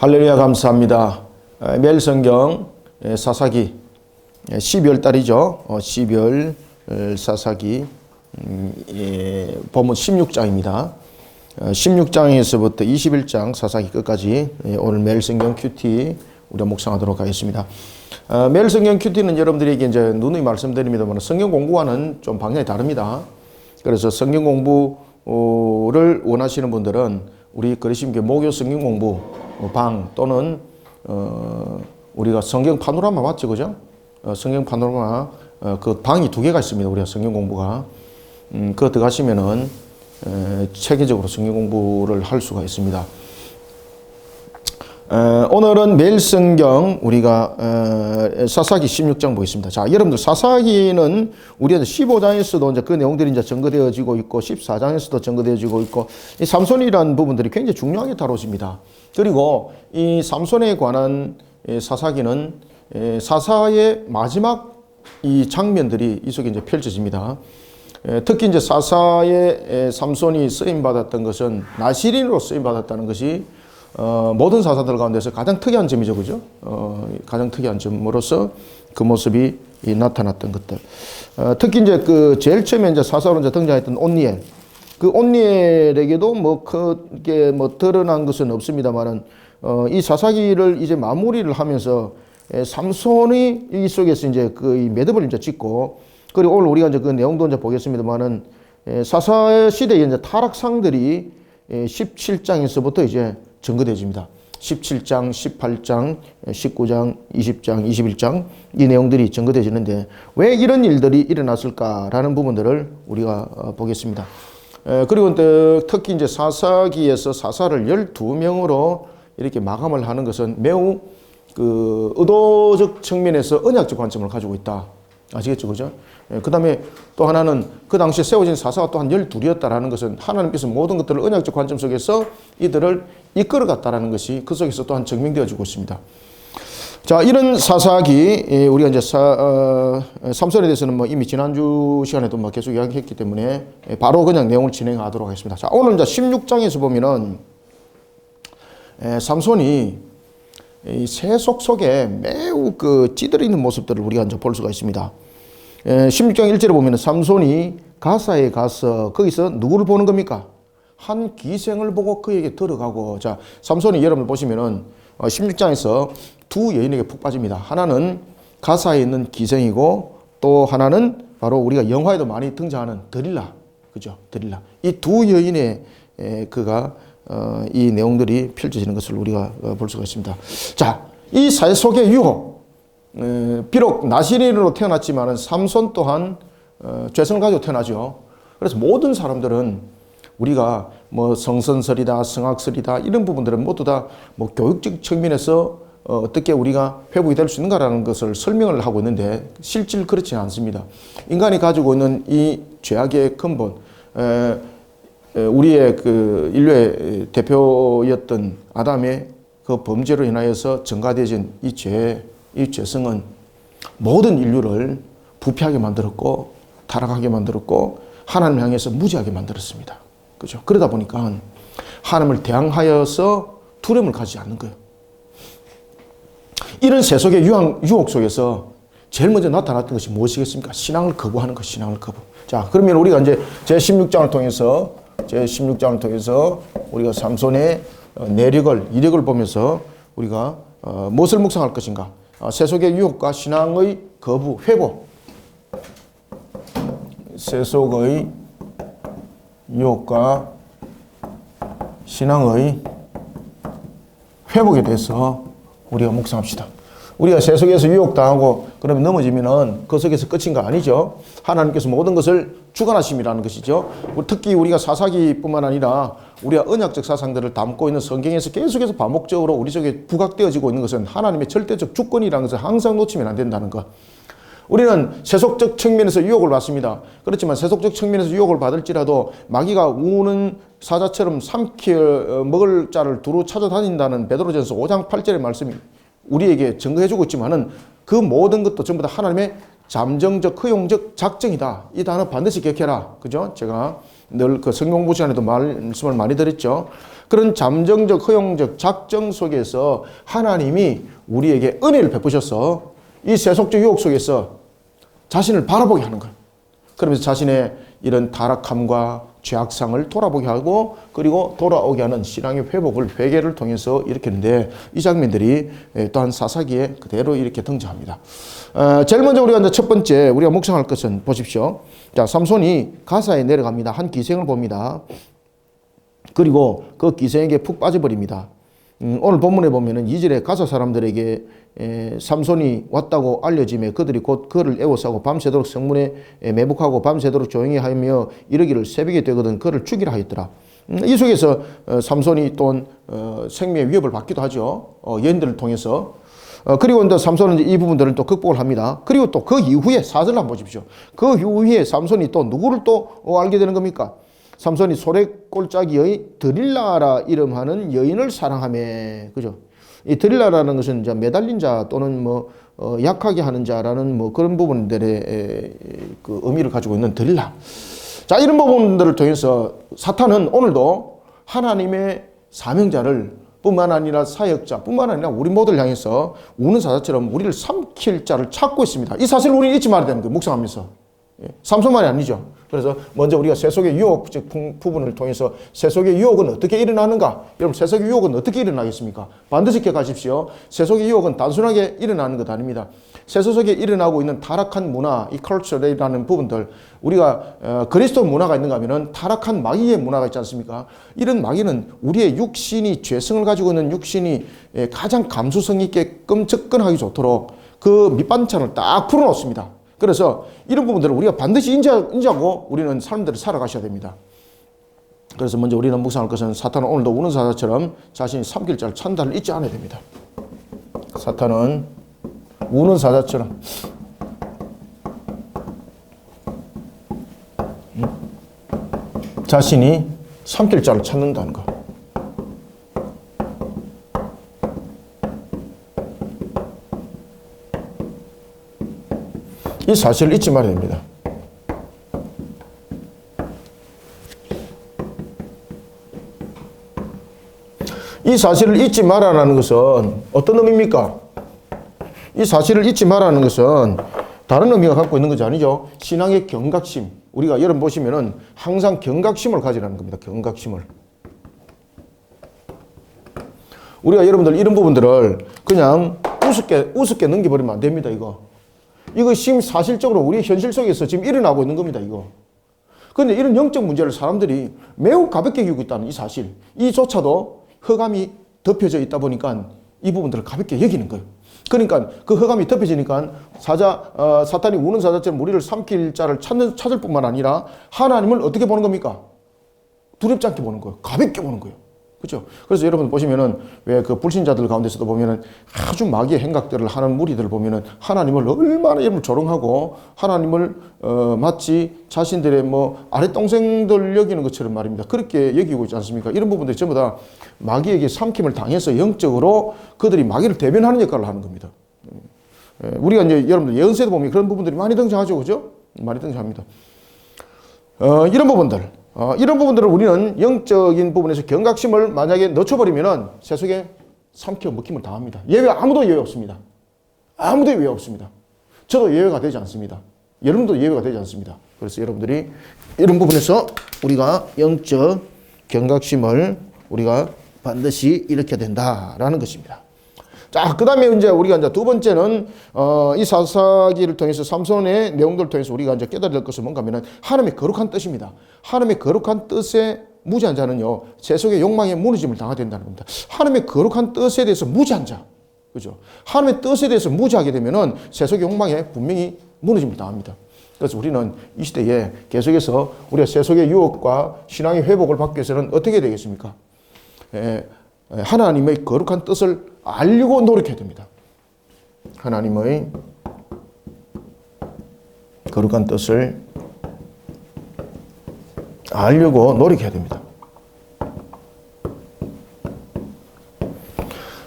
할렐루야 감사합니다. 매일 성경 사사기 12월 달이죠. 12월 사사기 본문 16장입니다. 16장에서부터 21장 사사기 끝까지 오늘 매일 성경 큐티 우리가 묵상하도록 하겠습니다. 매일 성경 큐티는 여러분들에게 이제 누누이 말씀드립니다만 성경 공부와는 좀 방향이 다릅니다. 그래서 성경 공부를 원하시는 분들은 우리 그리심교 목요 성경 공부 방 또는 우리가 성경 파노라마 맞죠, 그죠? 성경 파노라마 그 방이 두 개가 있습니다. 우리가 성경 공부가 그거 들어가시면은 체계적으로 성경 공부를 할 수가 있습니다. 오늘은 매일 성경 우리가 사사기 16장 보겠습니다. 자, 여러분들 사사기는 우리가 15장에서도 이제 그 내용들이 이제 전거되어지고 있고 14장에서도 전거되어지고 있고 이 삼손이라는 부분들이 굉장히 중요하게 다뤄집니다. 그리고 이 삼손에 관한 사사기는 사사의 마지막 이 장면들이 이 속에 이제 펼쳐집니다. 특히 이제 사사의 삼손이 쓰임 받았던 것은 나시린으로 쓰임 받았다는 것이 모든 사사들 가운데서 가장 특이한 점이죠, 그죠? 가장 특이한 점으로서 그 모습이 나타났던 것들. 특히 이제 그 제일 처음에 이제 사사로 이제 등장했던 온니엘. 그 온니엘에게도 뭐 크게 뭐 드러난 것은 없습니다만은 이 사사기를 이제 마무리를 하면서 삼손이 이 속에서 이제 그 매듭을 이제 짓고 그리고 오늘 우리가 이제 그 내용도 이제 보겠습니다만은 사사 시대의 이제 타락상들이 17장에서부터 이제 전거되어집니다. 17장, 18장, 19장, 20장, 21장 이 내용들이 전거되어지는데 왜 이런 일들이 일어났을까라는 부분들을 우리가 보겠습니다. 그리고 특히 이제 사사기에서 사사를 12명으로 이렇게 마감을 하는 것은 매우 그 의도적 측면에서 언약적 관점을 가지고 있다. 아시겠죠? 그죠? 그 다음에 또 하나는 그 당시에 세워진 사사가 또한 12이었다라는 것은 하나님께서 모든 것들을 언약적 관점 속에서 이들을 이끌어 갔다라는 것이 그 속에서 또한 증명되어지고 있습니다. 자, 이런 사사기, 우리가 이제 삼손에 대해서는 뭐 이미 지난주 시간에도 뭐 계속 이야기했기 때문에 바로 그냥 내용을 진행하도록 하겠습니다. 자, 오늘 이제 16장에서 보면은 삼손이 이 세속 속에 매우 그 찌들어 있는 모습들을 우리가 이제 볼 수가 있습니다. 16장 1절에 보면 삼손이 가사에 가서 거기서 누구를 보는 겁니까? 한 기생을 보고 그에게 들어가고, 자, 삼손이 여러분 보시면은 16장에서 두 여인에게 푹 빠집니다. 하나는 가사에 있는 기생이고 또 하나는 바로 우리가 영화에도 많이 등장하는 드릴라, 그죠? 드릴라. 이 두 여인의 그가 이 내용들이 펼쳐지는 것을 우리가 볼 수가 있습니다. 자, 이 세속의 유혹, 비록 나시린으로 태어났지만은 삼손 또한 죄성을 가지고 태어나죠. 그래서 모든 사람들은 우리가 뭐 성선설이다, 성악설이다 이런 부분들은 모두 다 뭐 교육적 측면에서 어떻게 우리가 회복이 될 수 있는가라는 것을 설명을 하고 있는데 실질 그렇지는 않습니다. 인간이 가지고 있는 이 죄악의 근본, 우리의 그 인류의 대표였던 아담의 그 범죄로 인하여서 증가되어진 이 죄성은 모든 인류를 부패하게 만들었고 타락하게 만들었고 하나님을 향해서 무지하게 만들었습니다. 그죠? 그러다 보니까 하나님을 대항하여서 두려움을 가지지 않는 거예요. 이런 세속의 유혹 속에서 제일 먼저 나타났던 것이 무엇이겠습니까? 신앙을 거부하는 것, 신앙을 거부. 자, 그러면 우리가 이제 제16장을 통해서 우리가 삼손의 내력을, 이력을 보면서 우리가 무엇을 묵상할 것인가? 세속의 유혹과 신앙의 거부, 회복. 세속의 유혹과 신앙의 회복에 대해서 우리가 묵상합시다. 우리가 세속에서 유혹당하고 그러면 넘어지면은 그 속에서 끝인가? 아니죠. 하나님께서 모든 것을 주관하심이라는 것이죠. 특히 우리가 사사기뿐만 아니라 우리가 언약적 사상들을 담고 있는 성경에서 계속해서 반복적으로 우리 속에 부각되어지고 있는 것은 하나님의 절대적 주권이라는 것을 항상 놓치면 안 된다는 것. 우리는 세속적 측면에서 유혹을 받습니다. 그렇지만 세속적 측면에서 유혹을 받을지라도 마귀가 우는 사자처럼 삼켜 먹을 자를 두루 찾아다닌다는 베드로전서 5장 8절의 말씀이 우리에게 증거해주고 있지만은 그 모든 것도 전부 다 하나님의 잠정적, 허용적 작정이다. 이 단어 반드시 기억해라. 그죠? 제가 늘 그 성경공부 시간에도 말씀을 많이 드렸죠. 그런 잠정적 허용적 작정 속에서 하나님이 우리에게 은혜를 베푸셔서 이 세속적 유혹 속에서 자신을 바라보게 하는 거예요. 그러면서 자신의 이런 타락함과 죄악상을 돌아보게 하고 그리고 돌아오게 하는 신앙의 회복을 회개를 통해서 일으키는데 이 장면들이 또한 사사기에 그대로 이렇게 등장합니다. 제일 먼저 우리가 이제 첫 번째 우리가 묵상할 것은 보십시오. 자, 삼손이 가사에 내려갑니다. 한 기생을 봅니다. 그리고 그 기생에게 푹 빠져버립니다. 오늘 본문에 보면은 2절에 가사 사람들에게 삼손이 왔다고 알려짐에 그들이 곧 그를 애워싸고 밤새도록 성문에 매복하고 밤새도록 조용히 하며 이르기를 새벽이 되거든 그를 죽이라 하였더라. 이 속에서 삼손이 또 생명의 위협을 받기도 하죠. 여인들을 통해서. 그리고 이제 삼손은 이 부분들을 또 극복을 합니다. 그리고 또 그 이후에 4절 한번 보십시오. 그 이후에 삼손이 또 누구를 또 알게 되는 겁니까? 삼손이 소래골짜기의 드릴라라 이름하는 여인을 사랑하며, 그죠? 이 드릴라라는 것은 이제 매달린 자 또는 약하게 하는 자라는 그런 부분들의 그 의미를 가지고 있는 드릴라. 자, 이런 부분들을 통해서 사탄은 오늘도 하나님의 사명자를 뿐만 아니라 사역자 뿐만 아니라 우리 모두를 향해서 우는 사자처럼 우리를 삼킬 자를 찾고 있습니다. 이 사실을 우리는 잊지 말아야 되는 거예요. 묵상하면서. 삼손만이 아니죠. 그래서 먼저 우리가 세속의 유혹 부분을 통해서 세속의 유혹은 어떻게 일어나는가? 여러분, 세속의 유혹은 어떻게 일어나겠습니까? 반드시 기억하십시오. 세속의 유혹은 단순하게 일어나는 것 아닙니다. 세상 속에 일어나고 있는 타락한 문화, 이 컬처라는 부분들, 우리가 그리스도 문화가 있는가 하면은 타락한 마귀의 문화가 있지 않습니까? 이런 마귀는 우리의 육신이 죄성을 가지고 있는 육신이 가장 감수성 있게끔 접근하기 좋도록 그 밑반찬을 딱 풀어놓습니다. 그래서 이런 부분들을 우리가 반드시 인지하고 우리는 삶들을 살아가셔야 됩니다. 그래서 먼저 우리는 묵상할 것은 사탄은 오늘도 우는 사자처럼 자신이 삼킬 자를 찬다를 잊지 않아야 됩니다. 사탄은 우는 사자처럼 자신이 삼킬 자를 찾는다는 것. 이 사실을 잊지 말아야 됩니다. 이 사실을 잊지 말아라는 것은 어떤 의미입니까? 이 사실을 잊지 말아라는 것은 다른 의미가 갖고 있는 것이 아니죠. 신앙의 경각심. 우리가 여러분 보시면은 항상 경각심을 가지라는 겁니다. 경각심을. 우리가 여러분들 이런 부분들을 그냥 우습게 넘겨버리면 안 됩니다. 이거 지금 사실적으로 우리 현실 속에서 지금 일어나고 있는 겁니다. 그런데 이런 영적 문제를 사람들이 매우 가볍게 여기고 있다는 이 사실. 이조차도 흑암이 덮여져 있다 보니까 이 부분들을 가볍게 여기는 거예요. 그러니까 그 흑암이 덮여지니까 사탄이 우는 사자처럼 우리를 삼킬 자를 찾을 뿐만 아니라 하나님을 어떻게 보는 겁니까? 두렵지 않게 보는 거예요. 가볍게 보는 거예요. 그렇죠? 그래서 여러분 보시면은 왜 그 불신자들 가운데서도 보면은 아주 마귀의 행각들을 하는 무리들을 보면은 하나님을 얼마나 여러분 조롱하고 하나님을 마치 자신들의 아랫동생들 여기는 것처럼 말입니다. 그렇게 여기고 있지 않습니까? 이런 부분들이 전부 다 마귀에게 삼킴을 당해서 영적으로 그들이 마귀를 대변하는 역할을 하는 겁니다. 우리가 이제 여러분들 예언서에도 보면 그런 부분들이 많이 등장하죠. 그죠? 많이 등장합니다. 이런 부분들을 우리는 영적인 부분에서 경각심을 만약에 늦춰버리면은 세속에 삼켜 먹힘을 당합니다. 아무도 예외 없습니다. 아무도 예외 없습니다. 저도 예외가 되지 않습니다. 여러분도 예외가 되지 않습니다. 그래서 여러분들이 이런 부분에서 우리가 영적 경각심을 우리가 반드시 일으켜야 된다라는 것입니다. 자, 그 다음에 우리가 이제 두 번째는, 이 사사기를 통해서 삼손의 내용들을 통해서 우리가 이제 깨달아야 될 것은 뭔가 하면은 하나님의 거룩한 뜻입니다. 하나님의 거룩한 뜻에 무지한 자는요, 세속의 욕망에 무너짐을 당하게 된다는 겁니다. 하나님의 거룩한 뜻에 대해서 무지한 자. 그죠? 하나님의 뜻에 대해서 무지하게 되면은 세속의 욕망에 분명히 무너짐을 당합니다. 그래서 우리는 이 시대에 계속해서 우리가 세속의 유혹과 신앙의 회복을 받기 위해서는 어떻게 되겠습니까? 하나님의 거룩한 뜻을 알려고 노력해야 됩니다. 하나님의 거룩한 뜻을 알려고 노력해야 됩니다.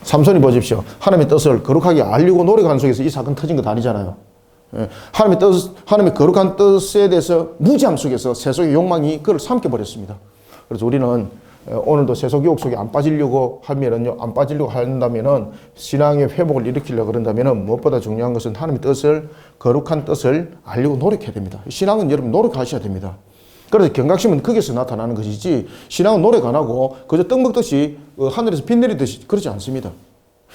삼손이 보십시오. 하나님의 뜻을 거룩하게 알려고 노력하는 속에서 이 사건 터진 것 아니잖아요. 하나님의 거룩한 뜻에 대해서 무지함 속에서 세속의 욕망이 그를 삼켜버렸습니다. 그래서 우리는 오늘도 세속 유혹 속에 안 빠지려고 하면은요, 안 빠지려고 한다면은 신앙의 회복을 일으키려고 그런다면은 무엇보다 중요한 것은 하나님의 뜻을, 거룩한 뜻을 알려고 노력해야 됩니다. 신앙은 여러분 노력하셔야 됩니다. 그래서 경각심은 거기서 나타나는 것이지 신앙은 노력 안 하고 그저 떡 먹듯이 하늘에서 비 내리듯이 그러지 않습니다.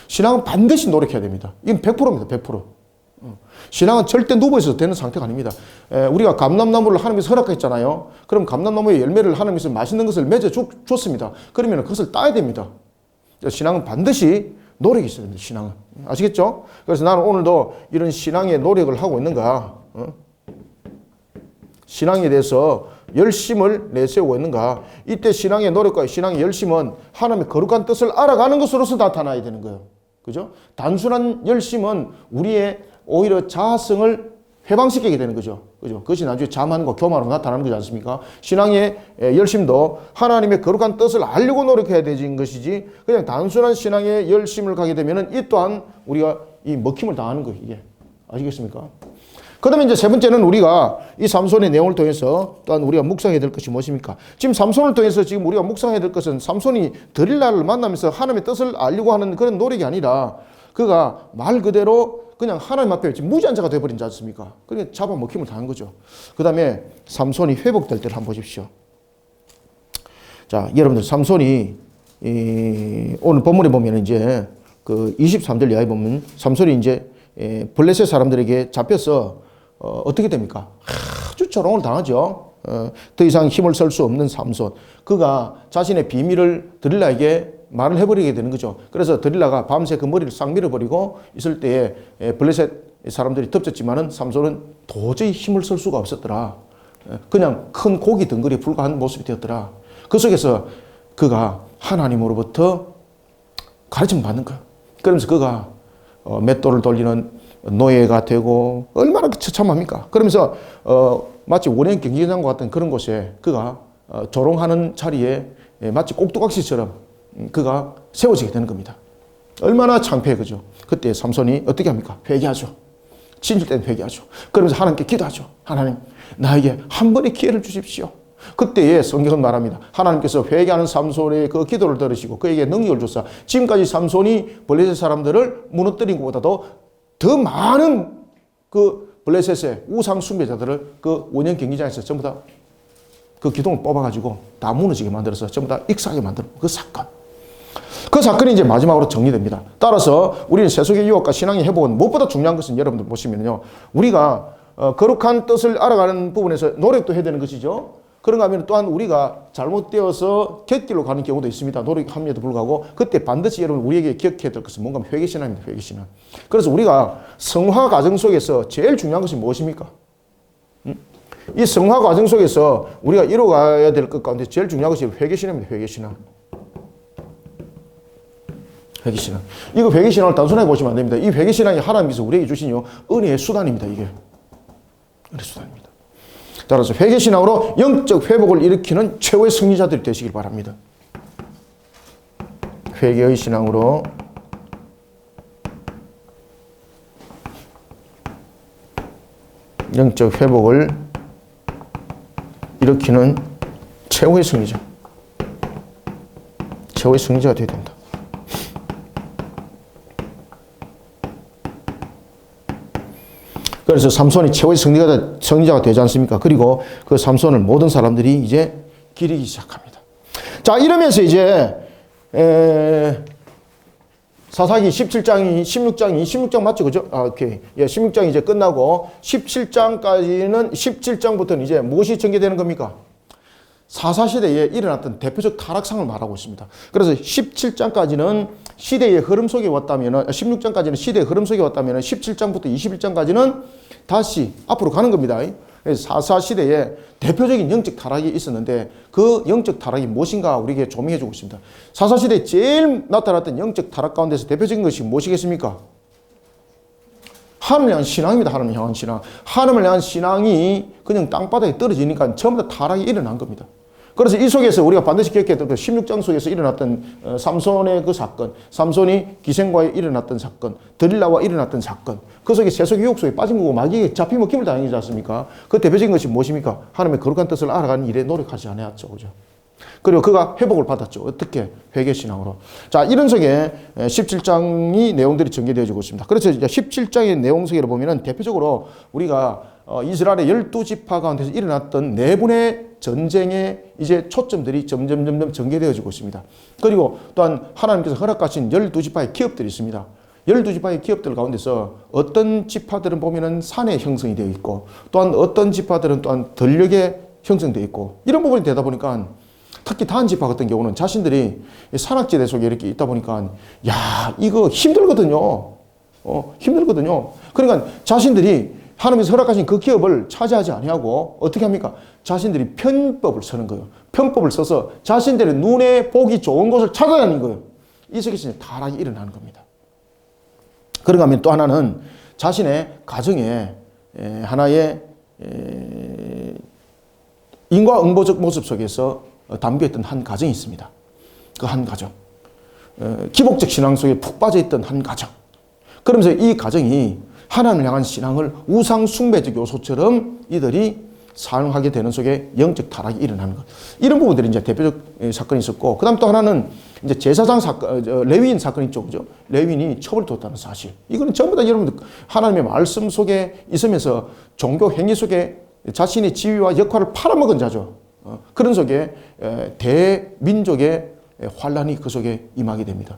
신앙은 반드시 노력해야 됩니다. 이건 100%입니다. 100%. 신앙은 절대 누워있어도 되는 상태가 아닙니다. 우리가 감람나무를 하나님께서 허락했잖아요. 그럼 감람나무의 열매를 하나님께서 맛있는 것을 맺어 줬습니다. 그러면 그것을 따야 됩니다. 신앙은 반드시 노력이 있어야 됩니다. 신앙은. 아시겠죠? 그래서 나는 오늘도 이런 신앙의 노력을 하고 있는가? 신앙에 대해서 열심을 내세우고 있는가? 이때 신앙의 노력과 신앙의 열심은 하나님의 거룩한 뜻을 알아가는 것으로서 나타나야 되는 거예요. 그죠? 단순한 열심은 우리의 오히려 자아성을 해방시키게 되는 거죠. 그죠? 그것이 나중에 자만과 교만으로 나타나는 거지 않습니까? 신앙의 열심도 하나님의 거룩한 뜻을 알려고 노력해야 되는 것이지 그냥 단순한 신앙의 열심을 가게 되면은 이 또한 우리가 이 먹힘을 당하는 거예요. 이게. 아시겠습니까? 그 다음에 이제 세 번째는 우리가 이 삼손의 내용을 통해서 또한 우리가 묵상해야 될 것이 무엇입니까? 지금 삼손을 통해서 지금 우리가 묵상해야 될 것은 삼손이 들릴라를 만나면서 하나님의 뜻을 알려고 하는 그런 노력이 아니라 그가 말 그대로 그냥 하나님 앞에 무지한 자가 되어버리지 않습니까? 그러니까 잡아먹힘을 당한 거죠. 그 다음에 삼손이 회복될 때를 한번 보십시오. 자, 여러분들 삼손이 오늘 본문에 보면 이제 그 23절 이하에 보면 삼손이 이제 블레셋 사람들에게 잡혀서 어떻게 됩니까? 아주 조롱을 당하죠. 더 이상 힘을 쓸 수 없는 삼손. 그가 자신의 비밀을 드릴라에게 말을 해버리게 되는 거죠. 그래서 드릴라가 밤새 그 머리를 싹 밀어버리고 있을 때에 블레셋 사람들이 덮쳤지만은 삼손은 도저히 힘을 쓸 수가 없었더라. 그냥 큰 고기 덩어리에 불과한 모습이 되었더라. 그 속에서 그가 하나님으로부터 가르침 받는 거예요. 그러면서 그가 맷돌을 돌리는 노예가 되고 얼마나 처참합니까? 그러면서 마치 원형 경기장과 같은 그런 곳에 그가 조롱하는 자리에 마치 꼭두각시처럼 그가 세워지게 되는 겁니다. 얼마나 창피해 그죠? 그때 삼손이 어떻게 합니까? 회개하죠. 진실 때는 회개하죠. 그러면서 하나님께 기도하죠. 하나님 나에게 한 번의 기회를 주십시오. 그때에 성경은 말합니다. 하나님께서 회개하는 삼손의 그 기도를 들으시고 그에게 능력을 줬사 지금까지 삼손이 블레셋 사람들을 무너뜨린 것보다도 더 많은 그 블레셋의 우상 숭배자들을 그 원형 경기장에서 전부 다 그 기둥을 뽑아가지고 다 무너지게 만들어서 전부 다 익사하게 만드는 그 사건. 그 사건이 이제 마지막으로 정리됩니다. 따라서 우리는 세속의 유혹과 신앙의 회복은 무엇보다 중요한 것은 여러분들 보시면요. 우리가 거룩한 뜻을 알아가는 부분에서 노력도 해야 되는 것이죠. 그런가 하면 또한 우리가 잘못되어서 곁길로 가는 경우도 있습니다. 노력함에도 불구하고 그때 반드시 여러분 우리에게 기억해야 될 것은 뭔가 회개신앙입니다. 회개신앙. 그래서 우리가 성화 과정 속에서 제일 중요한 것이 무엇입니까? 이 성화 과정 속에서 우리가 이뤄가야 될 것 가운데 제일 중요한 것이 회개신앙입니다. 회개신앙. 회개신앙. 이거 회개신앙을 단순하게 보시면 안 됩니다. 이 회개신앙이 하나님께서 우리에게 주신 은혜의 수단입니다. 이게. 은혜의 수단입니다. 따라서 회개신앙으로 영적 회복을 일으키는 최고의 승리자들이 되시길 바랍니다. 회개의 신앙으로 영적 회복을 일으키는 최고의 승리자. 최고의 승리자가 되어야 된다. 그래서 삼손이 최고의 승리자가 되지 않습니까? 그리고 그 삼손을 모든 사람들이 이제 기리기 시작합니다. 자, 이러면서 이제 사사기 16장 맞죠? 그죠? 오케이. 예, 16장이 이제 끝나고 17장부터는 이제 무엇이 전개되는 겁니까? 사사시대에 일어났던 대표적 타락상을 말하고 있습니다. 그래서 17장까지는 시대의 흐름 속에 왔다면, 16장까지는 시대의 흐름 속에 왔다면 17장부터 21장까지는 다시 앞으로 가는 겁니다. 사사시대에 대표적인 영적 타락이 있었는데 그 영적 타락이 무엇인가 우리에게 조명해 주고 있습니다. 사사시대에 제일 나타났던 영적 타락 가운데서 대표적인 것이 무엇이겠습니까? 하나님을 향한 신앙입니다. 하나님을 향한 신앙. 하나님을 향한 신앙이 그냥 땅바닥에 떨어지니까 전부 다 타락이 일어난 겁니다. 그래서 이 속에서 우리가 반드시 기억해야 될 16장 속에서 일어났던 삼손의 그 사건, 삼손이 기생과에 일어났던 사건, 드릴라와 일어났던 사건, 그 속에 세속의 유혹 속에 빠진 거고 마귀에게 잡혀먹힘을 당하지 않습니까? 그 대표적인 것이 무엇입니까? 하나님의 거룩한 뜻을 알아가는 일에 노력하지 않았죠. 그죠? 그리고 그가 회복을 받았죠. 어떻게? 회개신앙으로. 자, 이런 속에 17장이 내용들이 전개되어지고 있습니다. 그래서 이제 17장의 내용 속에 보면은 대표적으로 우리가 이스라엘의 12지파 가운데서 일어났던 내분의 전쟁의 이제 초점들이 점점 전개되어지고 있습니다. 그리고 또한 하나님께서 허락하신 12지파의 기업들이 있습니다. 12지파의 기업들 가운데서 어떤 지파들은 보면은 산에 형성이 되어 있고 또한 어떤 지파들은 또한 전력에 형성되어 있고 이런 부분이 되다 보니까 특히 단 지파 같은 경우는 자신들이 산악지대 속에 이렇게 있다 보니까 야, 이거 힘들거든요. 힘들거든요. 그러니까 자신들이 하나님께서 허락하신 그 기업을 차지하지 아니하고 어떻게 합니까? 자신들이 편법을 쓰는 거예요. 편법을 써서 자신들의 눈에 보기 좋은 곳을 찾아다니는 거예요. 이 속에서 타락이 일어나는 겁니다. 그런가 하면 또 하나는 자신의 가정에 하나의 인과응보적 모습 속에서 담겨있던 한 가정이 있습니다. 그 한 가정. 기복적 신앙 속에 푹 빠져있던 한 가정. 그러면서 이 가정이 하나님을 향한 신앙을 우상 숭배적 요소처럼 이들이 사용하게 되는 속에 영적 타락이 일어나는 것. 이런 부분들이 이제 대표적 사건이 있었고, 그 다음 또 하나는 이제 제사장 사건, 레위인 사건이 있죠. 그죠? 레위인이 처벌됐다는 사실. 이거는 전부 다 여러분들 하나님의 말씀 속에 있으면서 종교 행위 속에 자신의 지위와 역할을 팔아먹은 자죠. 그런 속에 대민족의 환란이 그 속에 임하게 됩니다.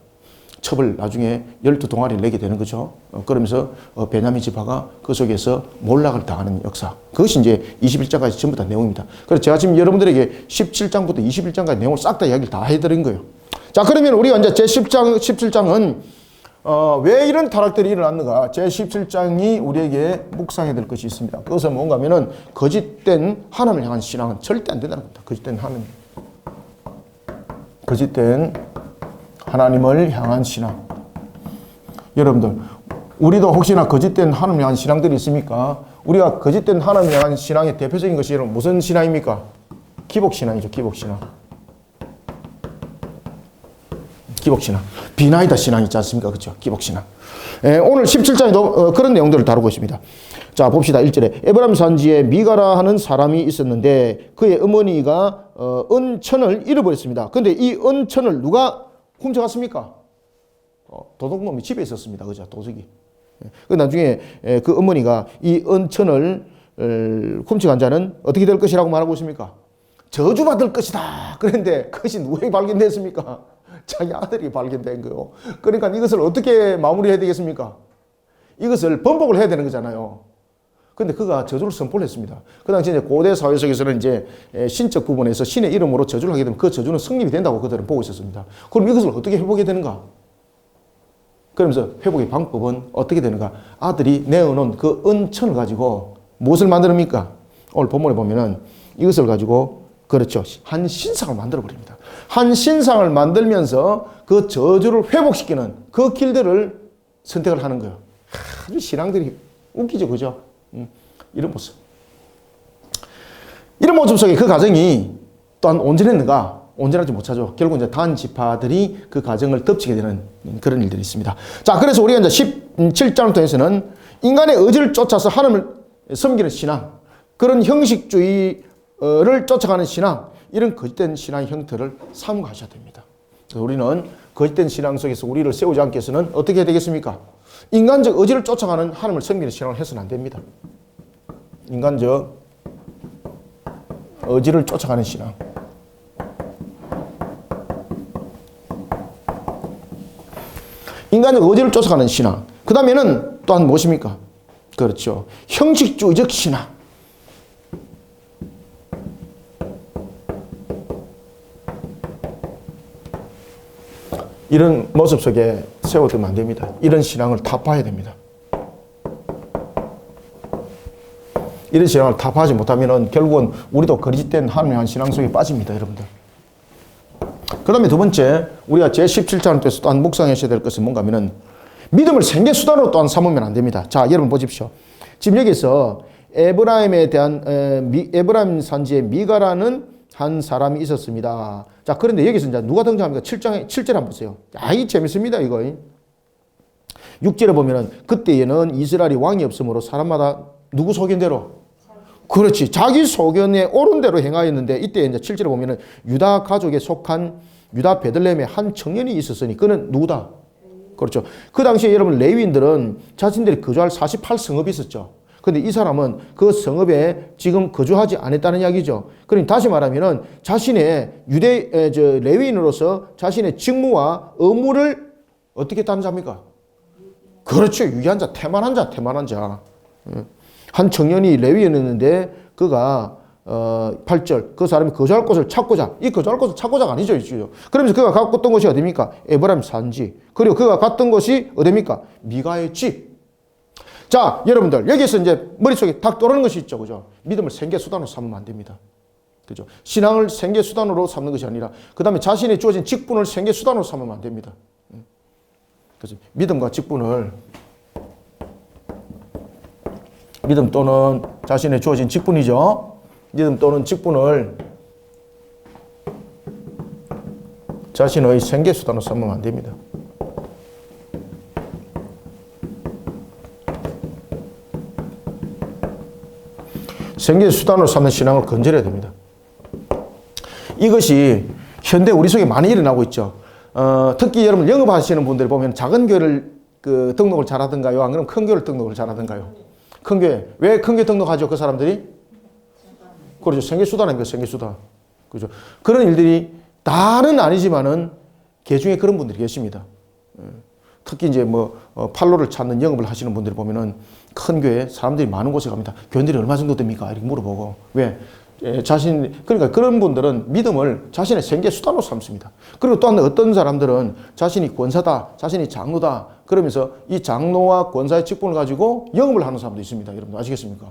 첩을 나중에 12동아리를 내게 되는 거죠. 그러면서 베냐민 지파가 그 속에서 몰락을 당하는 역사. 그것이 이제 21장까지 전부 다 내용입니다. 그래서 제가 지금 여러분들에게 17장부터 21장까지 내용을 싹 다 이야기를 다 해드린 거예요. 자, 그러면 우리가 이제 제17장은 왜 이런 타락들이 일어났는가? 제17장이 우리에게 묵상해야 될 것이 있습니다. 그것은 뭔가 하면은 거짓된 하나님을 향한 신앙은 절대 안 된다는 겁니다. 거짓된 하나님을 향한 신앙. 여러분들, 우리도 혹시나 거짓된 하나님을 향한 신앙들이 있습니까? 우리가 거짓된 하나님을 향한 신앙의 대표적인 것이 여러분 무슨 신앙입니까? 기복신앙이죠. 기복신앙. 비나이다 신앙 있지 않습니까? 그렇죠? 기복신앙. 오늘 17장에도 그런 내용들을 다루고 있습니다. 자, 봅시다. 1절에 에브라임 산지에 미가라 하는 사람이 있었는데 그의 어머니가 은천을 잃어버렸습니다. 그런데 이 은천을 누가 훔쳐갔습니까? 도둑놈이 집에 있었습니다. 그죠? 도둑이. 그 나중에 그 어머니가 이 은천을 훔쳐간 자는 어떻게 될 것이라고 말하고 있습니까? 저주받을 것이다. 그런데 그것이 누구에게 발견됐습니까? 자기 아들이 발견된 거예요. 그러니까 이것을 어떻게 마무리해야 되겠습니까? 이것을 번복을 해야 되는 거잖아요. 근데 그가 저주를 선포를 했습니다. 그 당시 이제 고대 사회 속에서는 이제 신적 부분에서 신의 이름으로 저주를 하게 되면 그 저주는 성립이 된다고 그들은 보고 있었습니다. 그럼 이것을 어떻게 회복해야 되는가? 그러면서 회복의 방법은 어떻게 되는가? 아들이 내어놓은 그 은천을 가지고 무엇을 만듭니까? 오늘 본문에 보면은 이것을 가지고 그렇죠. 한 신상을 만들어 버립니다. 한 신상을 만들면서 그 저주를 회복시키는 그 길들을 선택을 하는 거예요. 아주 신앙들이 웃기죠. 그죠? 이런 모습. 이런 모습 속에 그 가정이 또한 온전했는가? 온전하지 못하죠. 결국 이제 단 지파들이 그 가정을 덮치게 되는 그런 일들이 있습니다. 자, 그래서 우리가 이제 17장을 통해서는 인간의 의지를 쫓아서 하나님을 섬기는 신앙, 그런 형식주의를 쫓아가는 신앙, 이런 거짓된 신앙의 형태를 삼가하셔야 됩니다. 우리는 거짓된 신앙 속에서 우리를 세우지 않기 위해서는 어떻게 해야 되겠습니까? 인간적 의지를 쫓아가는 하나님을 섬기는 신앙을 해서는 안 됩니다. 인간적 의지를 쫓아가는 신앙. 인간적 의지를 쫓아가는 신앙. 그 다음에는 또한 무엇입니까? 그렇죠. 형식주의적 신앙. 이런 모습 속에 세워두면 안 됩니다. 이런 신앙을 타파해야 됩니다. 이런 신앙을 타파하지 못하면 결국은 우리도 거짓된 하나님의 한 신앙 속에 빠집니다. 여러분들. 그 다음에 두 번째, 우리가 제17장을 통해서 또한 묵상하셔야 될 것은 뭔가 하면은 믿음을 생계수단으로 또한 삼으면 안 됩니다. 자, 여러분 보십시오. 지금 여기서 에브라임에 대한 에브라임 산지에 미가라는 한 사람이 있었습니다. 자, 그런데 여기서 이제 누가 등장합니까? 7절 한번 보세요. 야, 이 재밌습니다, 이거. 6절에 보면은 그때에는 이스라엘이 왕이 없으므로 사람마다 누구 소견대로? 그렇지. 자기 소견에 옳은 대로 행하였는데 이때 이제 7절에 보면은 유다 가족에 속한 유다 베들레헴의 한 청년이 있었으니 그는 누구다? 그렇죠. 그 당시에 여러분 레위인들은 자신들이 거주할 48성읍이 있었죠. 근데 이 사람은 그 성읍에 지금 거주하지 않았다는 이야기죠. 그러니까 다시 말하면은 자신의 레위인으로서 자신의 직무와 의무를 어떻게 다는 자입니까? 그렇죠. 유기한 자, 태만한 자, 태만한 자. 한 청년이 레위인이었는데 그가 8절 그 사람이 거주할 곳을 찾고자 이 거주할 곳을 찾고자가 아니죠. 그러면서 그가 갖고 있던 곳이 어디입니까? 에브라임 산지. 그리고 그가 갔던 곳이 어디입니까? 미가의 집. 자, 여러분들 여기서 이제 머릿속에 딱 떠오르는 것이 있죠. 그죠? 믿음을 생계 수단으로 삼으면 안 됩니다. 그죠? 신앙을 생계 수단으로 삼는 것이 아니라 그다음에 자신이 주어진 직분을 생계 수단으로 삼으면 안 됩니다. 그래서 믿음과 직분을 믿음 또는 자신의 주어진 직분이죠. 믿음 또는 직분을 자신의 생계 수단으로 삼으면 안 됩니다. 생계 수단으로 삼는 신앙을 건절해야 됩니다. 이것이 현대 우리 속에 많이 일어나고 있죠. 특히 여러분 영업하시는 분들 보면 작은 교회를 등록을 잘하던가요? 안 그러면 큰 교회를 등록을 잘하던가요? 큰 교회. 왜 큰 교회 등록하죠? 그 사람들이? 그렇죠. 생계수단입니다. 생계수단. 그죠. 그런 일들이 다는 아니지만은 개 중에 그런 분들이 계십니다. 특히 이제 팔로를 찾는 영업을 하시는 분들 보면은 큰 교회 사람들이 많은 곳에 갑니다. 교인들이 얼마 정도 됩니까? 이렇게 물어보고. 왜? 그러니까 그런 분들은 믿음을 자신의 생계수단으로 삼습니다. 그리고 또한 어떤 사람들은 자신이 권사다, 자신이 장로다, 그러면서 이 장로와 권사의 직분을 가지고 영업을 하는 사람도 있습니다. 여러분 아시겠습니까?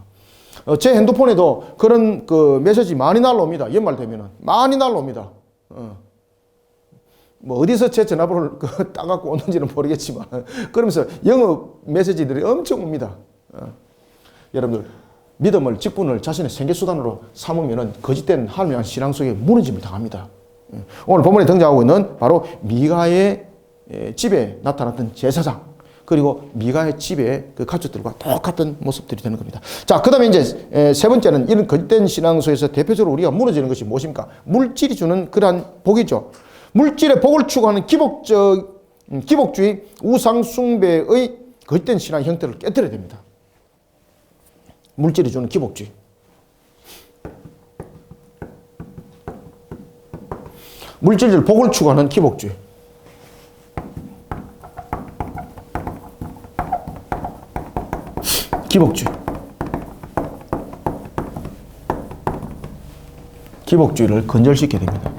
제 핸드폰에도 그런 메시지 많이 날라옵니다. 연말 되면은. 많이 날라옵니다. 어디서 제 전화번호를 따갖고 오는지는 모르겠지만, 그러면서 영업 메시지들이 엄청 옵니다. 여러분들, 믿음을, 직분을 자신의 생계수단으로 삼으면은 거짓된 하나님의 신앙 속에 무너짐을 당합니다. 오늘 본문에 등장하고 있는 바로 미가의 집에 나타났던 제사장, 그리고 미가의 집의 그 가축들과 똑같은 모습들이 되는 겁니다. 자, 그 다음에 이제 세 번째는 이런 거짓된 신앙 속에서 대표적으로 우리가 무너지는 것이 무엇입니까? 물질이 주는 그러한 복이죠. 물질의 복을 추구하는 기복주의, 우상숭배의 거짓된 신앙 형태를 깨뜨려야 됩니다. 물질이 주는 기복주의. 물질적 복을 추구하는 기복주의. 기복주의. 기복주의를 건절시켜야 됩니다.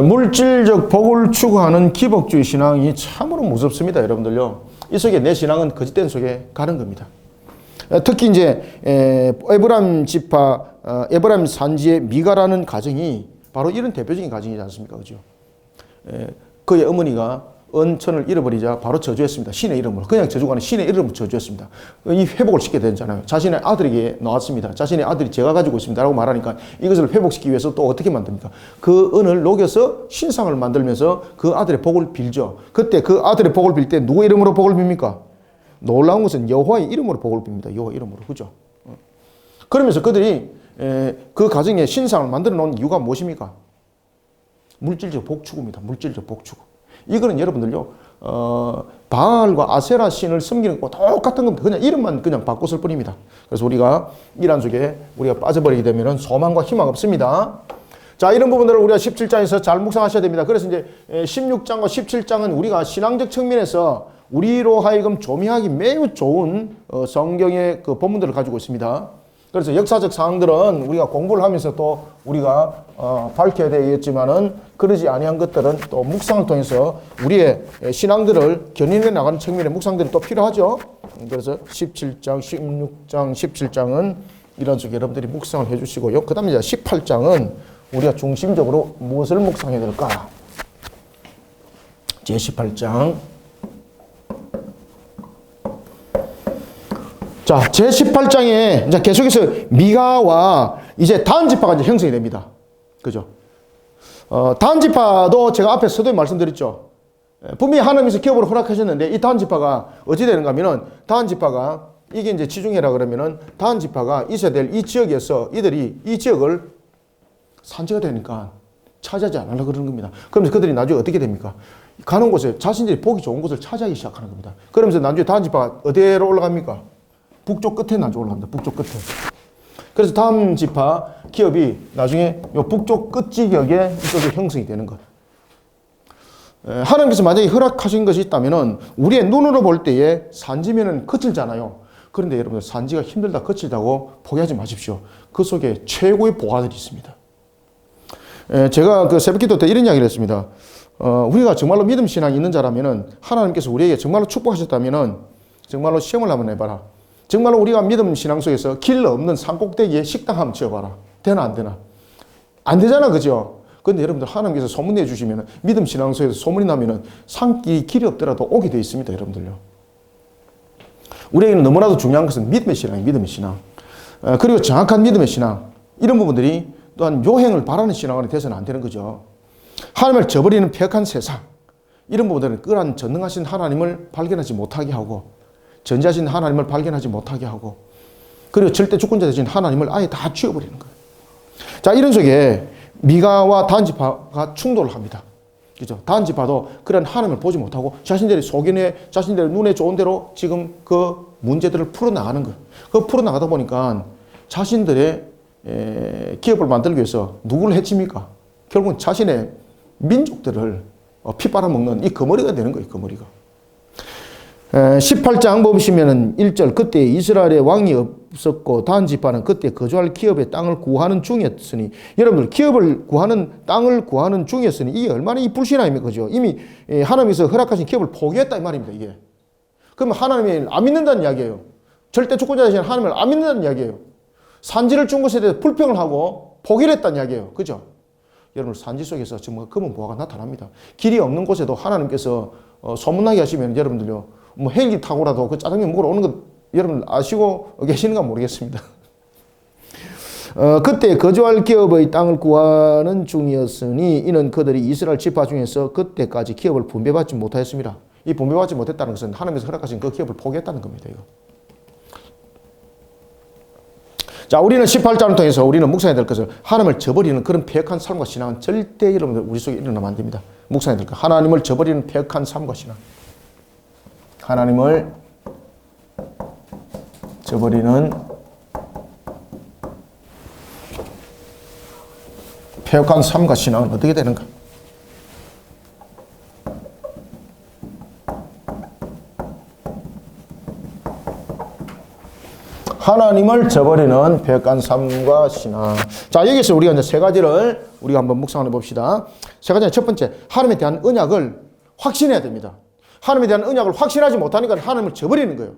물질적 복을 추구하는 기복주의 신앙이 참으로 무섭습니다, 여러분들요. 이 속에 내 신앙은 거짓된 속에 가는 겁니다. 특히 이제 에브라임 지파, 에브라임 산지의 미가라는 가정이 바로 이런 대표적인 가정이지 않습니까, 그죠? 그의 어머니가 은천을 잃어버리자 바로 저주했습니다. 신의 이름으로. 그냥 저주가 아니라 신의 이름으로 저주했습니다. 이 회복을 시켜야 되잖아요. 자신의 아들에게 나왔습니다. 자신의 아들이 제가 가지고 있습니다. 라고 말하니까 이것을 회복시키기 위해서 또 어떻게 만듭니까? 그 은을 녹여서 신상을 만들면서 그 아들의 복을 빌죠. 그때 그 아들의 복을 빌 때 누구 이름으로 복을 빕니까? 놀라운 것은 여호와의 이름으로 복을 빕니다. 여호와 이름으로. 그죠? 그러면서 그들이 그 가정에 신상을 만들어 놓은 이유가 무엇입니까? 물질적 복추구입니다. 물질적 복추구. 이거는 여러분들요, 바알과 아세라 신을 섬기는 것과 똑같은 겁니다. 그냥 이름만 그냥 바꿨을 뿐입니다. 그래서 우리가 이란 속에 우리가 빠져버리게 되면 소망과 희망 없습니다. 자, 이런 부분들을 우리가 17장에서 잘 묵상하셔야 됩니다. 그래서 이제 16장과 17장은 우리가 신앙적 측면에서 우리로 하여금 조명하기 매우 좋은 성경의 그 본문들을 가지고 있습니다. 그래서 역사적 사항들은 우리가 공부를 하면서 또 우리가 밝혀야 되겠지만은 그러지 아니한 것들은 또 묵상을 통해서 우리의 신앙들을 견인해 나가는 측면의 묵상들이 또 필요하죠. 그래서 17장, 16장, 17장은 이런 식으로 여러분들이 묵상을 해주시고요. 그 다음에 이제 18장은 우리가 중심적으로 무엇을 묵상해야 될까? 제 18장. 자, 제18장에 이제 계속해서 미가와 이제 단지파가 이제 형성이 됩니다. 그죠? 단지파도 제가 앞에 서두에 말씀드렸죠. 분명히 하나님께서 기업을 허락하셨는데 이 다한지파가 어찌 되는가 하면은 다한지파가 이게 이제 지중해라 그러면은 다한지파가 있어야 될 이 지역에서 이들이 이 지역을 산지가 되니까 차지하지 않으려고 그러는 겁니다. 그러면서 그들이 나중에 어떻게 됩니까? 가는 곳에 자신들이 보기 좋은 곳을 차지하기 시작하는 겁니다. 그러면서 나중에 다한지파가 어디로 올라갑니까? 북쪽 끝에 나중에 올라갑니다. 북쪽 끝에. 그래서 다한지파 기업이 나중에 요 북쪽 끝 지역에 이쪽에 형성이 되는 것. 하나님께서 만약에 허락하신 것이 있다면은 우리의 눈으로 볼 때에 산지면은 거칠잖아요. 그런데 여러분들 산지가 힘들다 거칠다고 포기하지 마십시오. 그 속에 최고의 보화들이 있습니다. 제가 그 새벽기도 때 이런 이야기를 했습니다. 우리가 정말로 믿음 신앙이 있는 자라면은 하나님께서 우리에게 정말로 축복하셨다면은 정말로 시험을 한번 해봐라. 정말로 우리가 믿음 신앙 속에서 길 없는 산꼭대기에 식당 한번 지어봐라. 되나 안 되나? 안 되잖아, 그죠? 근데 여러분들 하나님께서 소문 내주시면 믿음 신앙 속에서 소문이 나면은 산길이 길이 없더라도 오게 되어 있습니다, 여러분들요. 우리에게는 너무나도 중요한 것은 믿음의 신앙이에요, 믿음의 신앙. 그리고 정확한 믿음의 신앙. 이런 부분들이 또한 요행을 바라는 신앙으로 돼서는 안 되는 거죠. 하나님을 저버리는 폐역한 세상. 이런 부분들은 끄란 전능하신 하나님을 발견하지 못하게 하고 전지하신 하나님을 발견하지 못하게 하고 그리고 절대 주권자 되신 하나님을 아예 다 쥐어버리는 거예요. 자, 이런 속에 미가와 다한지파가 충돌을 합니다. 그죠? 다한지파도 그런 하나님을 보지 못하고 자신들의 속인에 자신들의 눈에 좋은 대로 지금 그 문제들을 풀어나가는 거예요. 그 풀어나가다 보니까 자신들의 기업을 만들기 위해서 누구를 해칩니까? 결국은 자신의 민족들을 피 빨아먹는 이 거머리가 되는 거예요. 거머리가. 18장 보시면은 1절 그때 이스라엘의 왕이 없었고 다한지파는 그때 거주할 기업의 땅을 구하는 중이었으니 여러분들 기업을 구하는 땅을 구하는 중이었으니 이게 얼마나 이 불신앙입니까? 그죠? 이미 하나님께서 허락하신 기업을 포기했다 이 말입니다. 이게. 그러면 하나님을 안 믿는다는 이야기예요. 절대 주권자 되신 하나님을 안 믿는다는 이야기예요. 산지를 준 것에 대해서 불평을 하고 포기를 했다는 이야기예요. 그죠? 여러분 산지 속에서 정말 검은 보화가 나타납니다. 길이 없는 곳에도 하나님께서 소문나게 하시면 여러분들요. 뭐 헬기 타고라도 그 짜장면 먹으러 오는 거 여러분 아시고 계시는가 모르겠습니다. 그때 거주할 기업의 땅을 구하는 중이었으니 이는 그들이 이스라엘 지파 중에서 그때까지 기업을 분배받지 못하였습니다. 이 분배받지 못했다는 것은 하나님께서 허락하신 그 기업을 포기했다는 겁니다. 이거. 자, 우리는 18장을 통해서 우리는 묵상해야 될 것을 하나님을 저버리는 그런 폐역한 삶과 신앙은 절대 여러분들 우리 속에 일어나면 안 됩니다. 묵상해야 될 것. 하나님을 저버리는 폐역한 삶과 신앙. 하나님을 저버리는 폐역한 삶과 신앙은 어떻게 되는가? 하나님을 저버리는 폐역한 삶과 신앙. 자, 여기서 우리가 이제 세 가지를 우리가 한번 묵상해 봅시다. 세 가지. 첫 번째, 하나님에 대한 언약을 확신해야 됩니다. 하나님에 대한 언약을 확신하지 못하니까 하나님을 저버리는 거예요.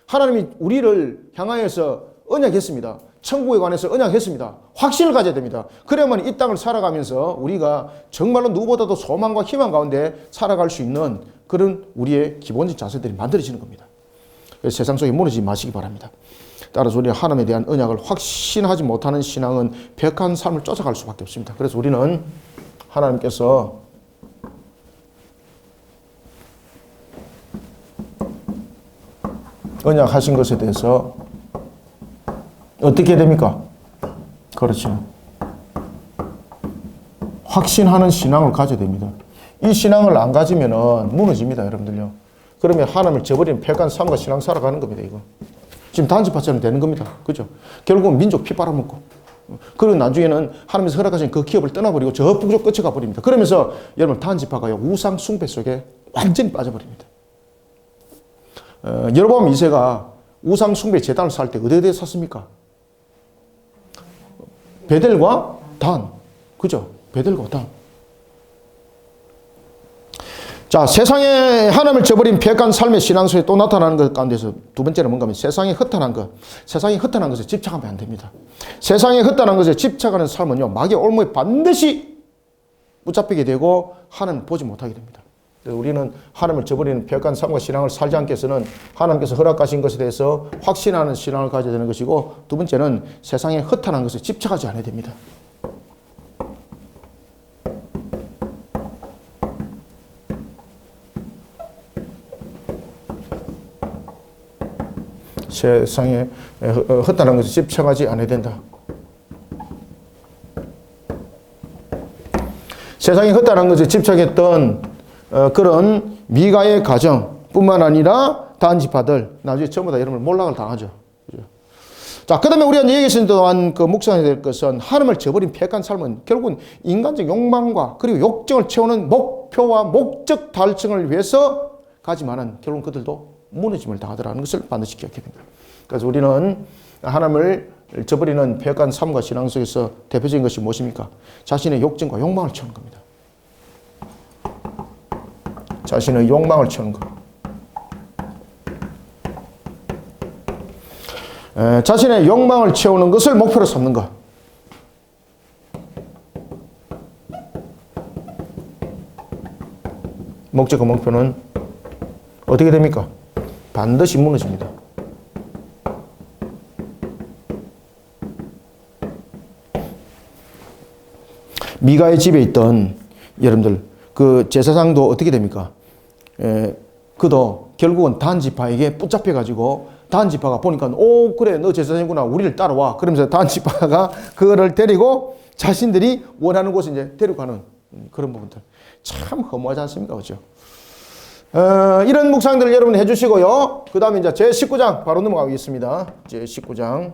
하나님이 우리를 향하여서 언약했습니다. 천국에 관해서 언약했습니다. 확신을 가져야 됩니다. 그래야만 이 땅을 살아가면서 우리가 정말로 누구보다도 소망과 희망 가운데 살아갈 수 있는 그런 우리의 기본적 자세들이 만들어지는 겁니다. 그래서 세상 속에 무너지지 마시기 바랍니다. 따라서 우리가 하나님에 대한 언약을 확신하지 못하는 신앙은 폐역한 삶을 쫓아갈 수밖에 없습니다. 그래서 우리는 하나님께서 언약하신 것에 대해서 어떻게 됩니까? 그렇죠. 확신하는 신앙을 가져야 됩니다. 이 신앙을 안 가지면 무너집니다, 여러분들요. 그러면 하나님을 저버리는 폐역한 삶과 신앙 살아가는 겁니다, 이거. 지금 단지파처럼 되는 겁니다. 그죠? 결국은 민족 피 빨아먹고. 그리고 나중에는 하나님께서 허락하신 그 기업을 떠나버리고 저 북쪽 끝에 가버립니다. 그러면서 여러분 단지파가 우상 숭배 속에 완전히 빠져버립니다. 여로보암 2세가 우상 숭배 제단을 살 때 어디에 샀습니까? 베델과 단. 그죠? 베델과 단. 자, 세상에 하나님을 저버린 폐역한 삶의 신앙 속에 또 나타나는 것 가운데서 두 번째는 뭔가 하면 세상에 허탄한 것. 세상에 허탄한 것에 집착하면 안 됩니다. 세상에 허탄한 것에 집착하는 삶은요, 마귀의 올무에 반드시 붙잡히게 되고 하나님을 보지 못하게 됩니다. 우리는 하나님을 저버리는 폐역한 삶과 신앙을 살지 않게 해서는 하나님께서 허락하신 것에 대해서 확신하는 신앙을 가져야 되는 것이고, 두 번째는 세상에 허탄한 것에 집착하지 않아야 됩니다. 세상에 헛다른 것에 집착하지 않아야 된다. 세상에 헛다른 것에 집착했던 그런 미가의 가정뿐만 아니라 단지파들 나중에 전부 다 여러분 몰락을 당하죠. 그죠? 자, 그 다음에 우리가 얘기했을 동안 그 묵상해야 될 것은 하나님을 저버린 폐악한 삶은 결국은 인간적 욕망과 그리고 욕정을 채우는 목표와 목적 달성을 위해서 가지만은 결국은 그들도 무너짐을 당하더라는 것을 반드시 기억해야 됩니다. 그래서 우리는 하나님을 저버리는 폐악한 삶과 신앙 속에서 대표적인 것이 무엇입니까? 자신의 욕정과 욕망을 채우는 겁니다. 자신의 욕망을 채우는 것. 자신의 욕망을 채우는 것을 목표로 삼는 것. 목적과 목표는 어떻게 됩니까? 반드시 무너집니다. 미가의 집에 있던 여러분들 그 제사장도 어떻게 됩니까? 그도 결국은 단지파에게 붙잡혀가지고 단지파가 보니까 오 그래 너 제사장이구나 우리를 따라와 그러면서 단지파가 그거를 데리고 자신들이 원하는 곳에 이제 데려가는 그런 부분들 참 허무하지 않습니까? 그렇죠? 이런 묵상들을 여러분 해주시고요. 그 다음에 이제 제19장 바로 넘어가겠습니다. 제19장.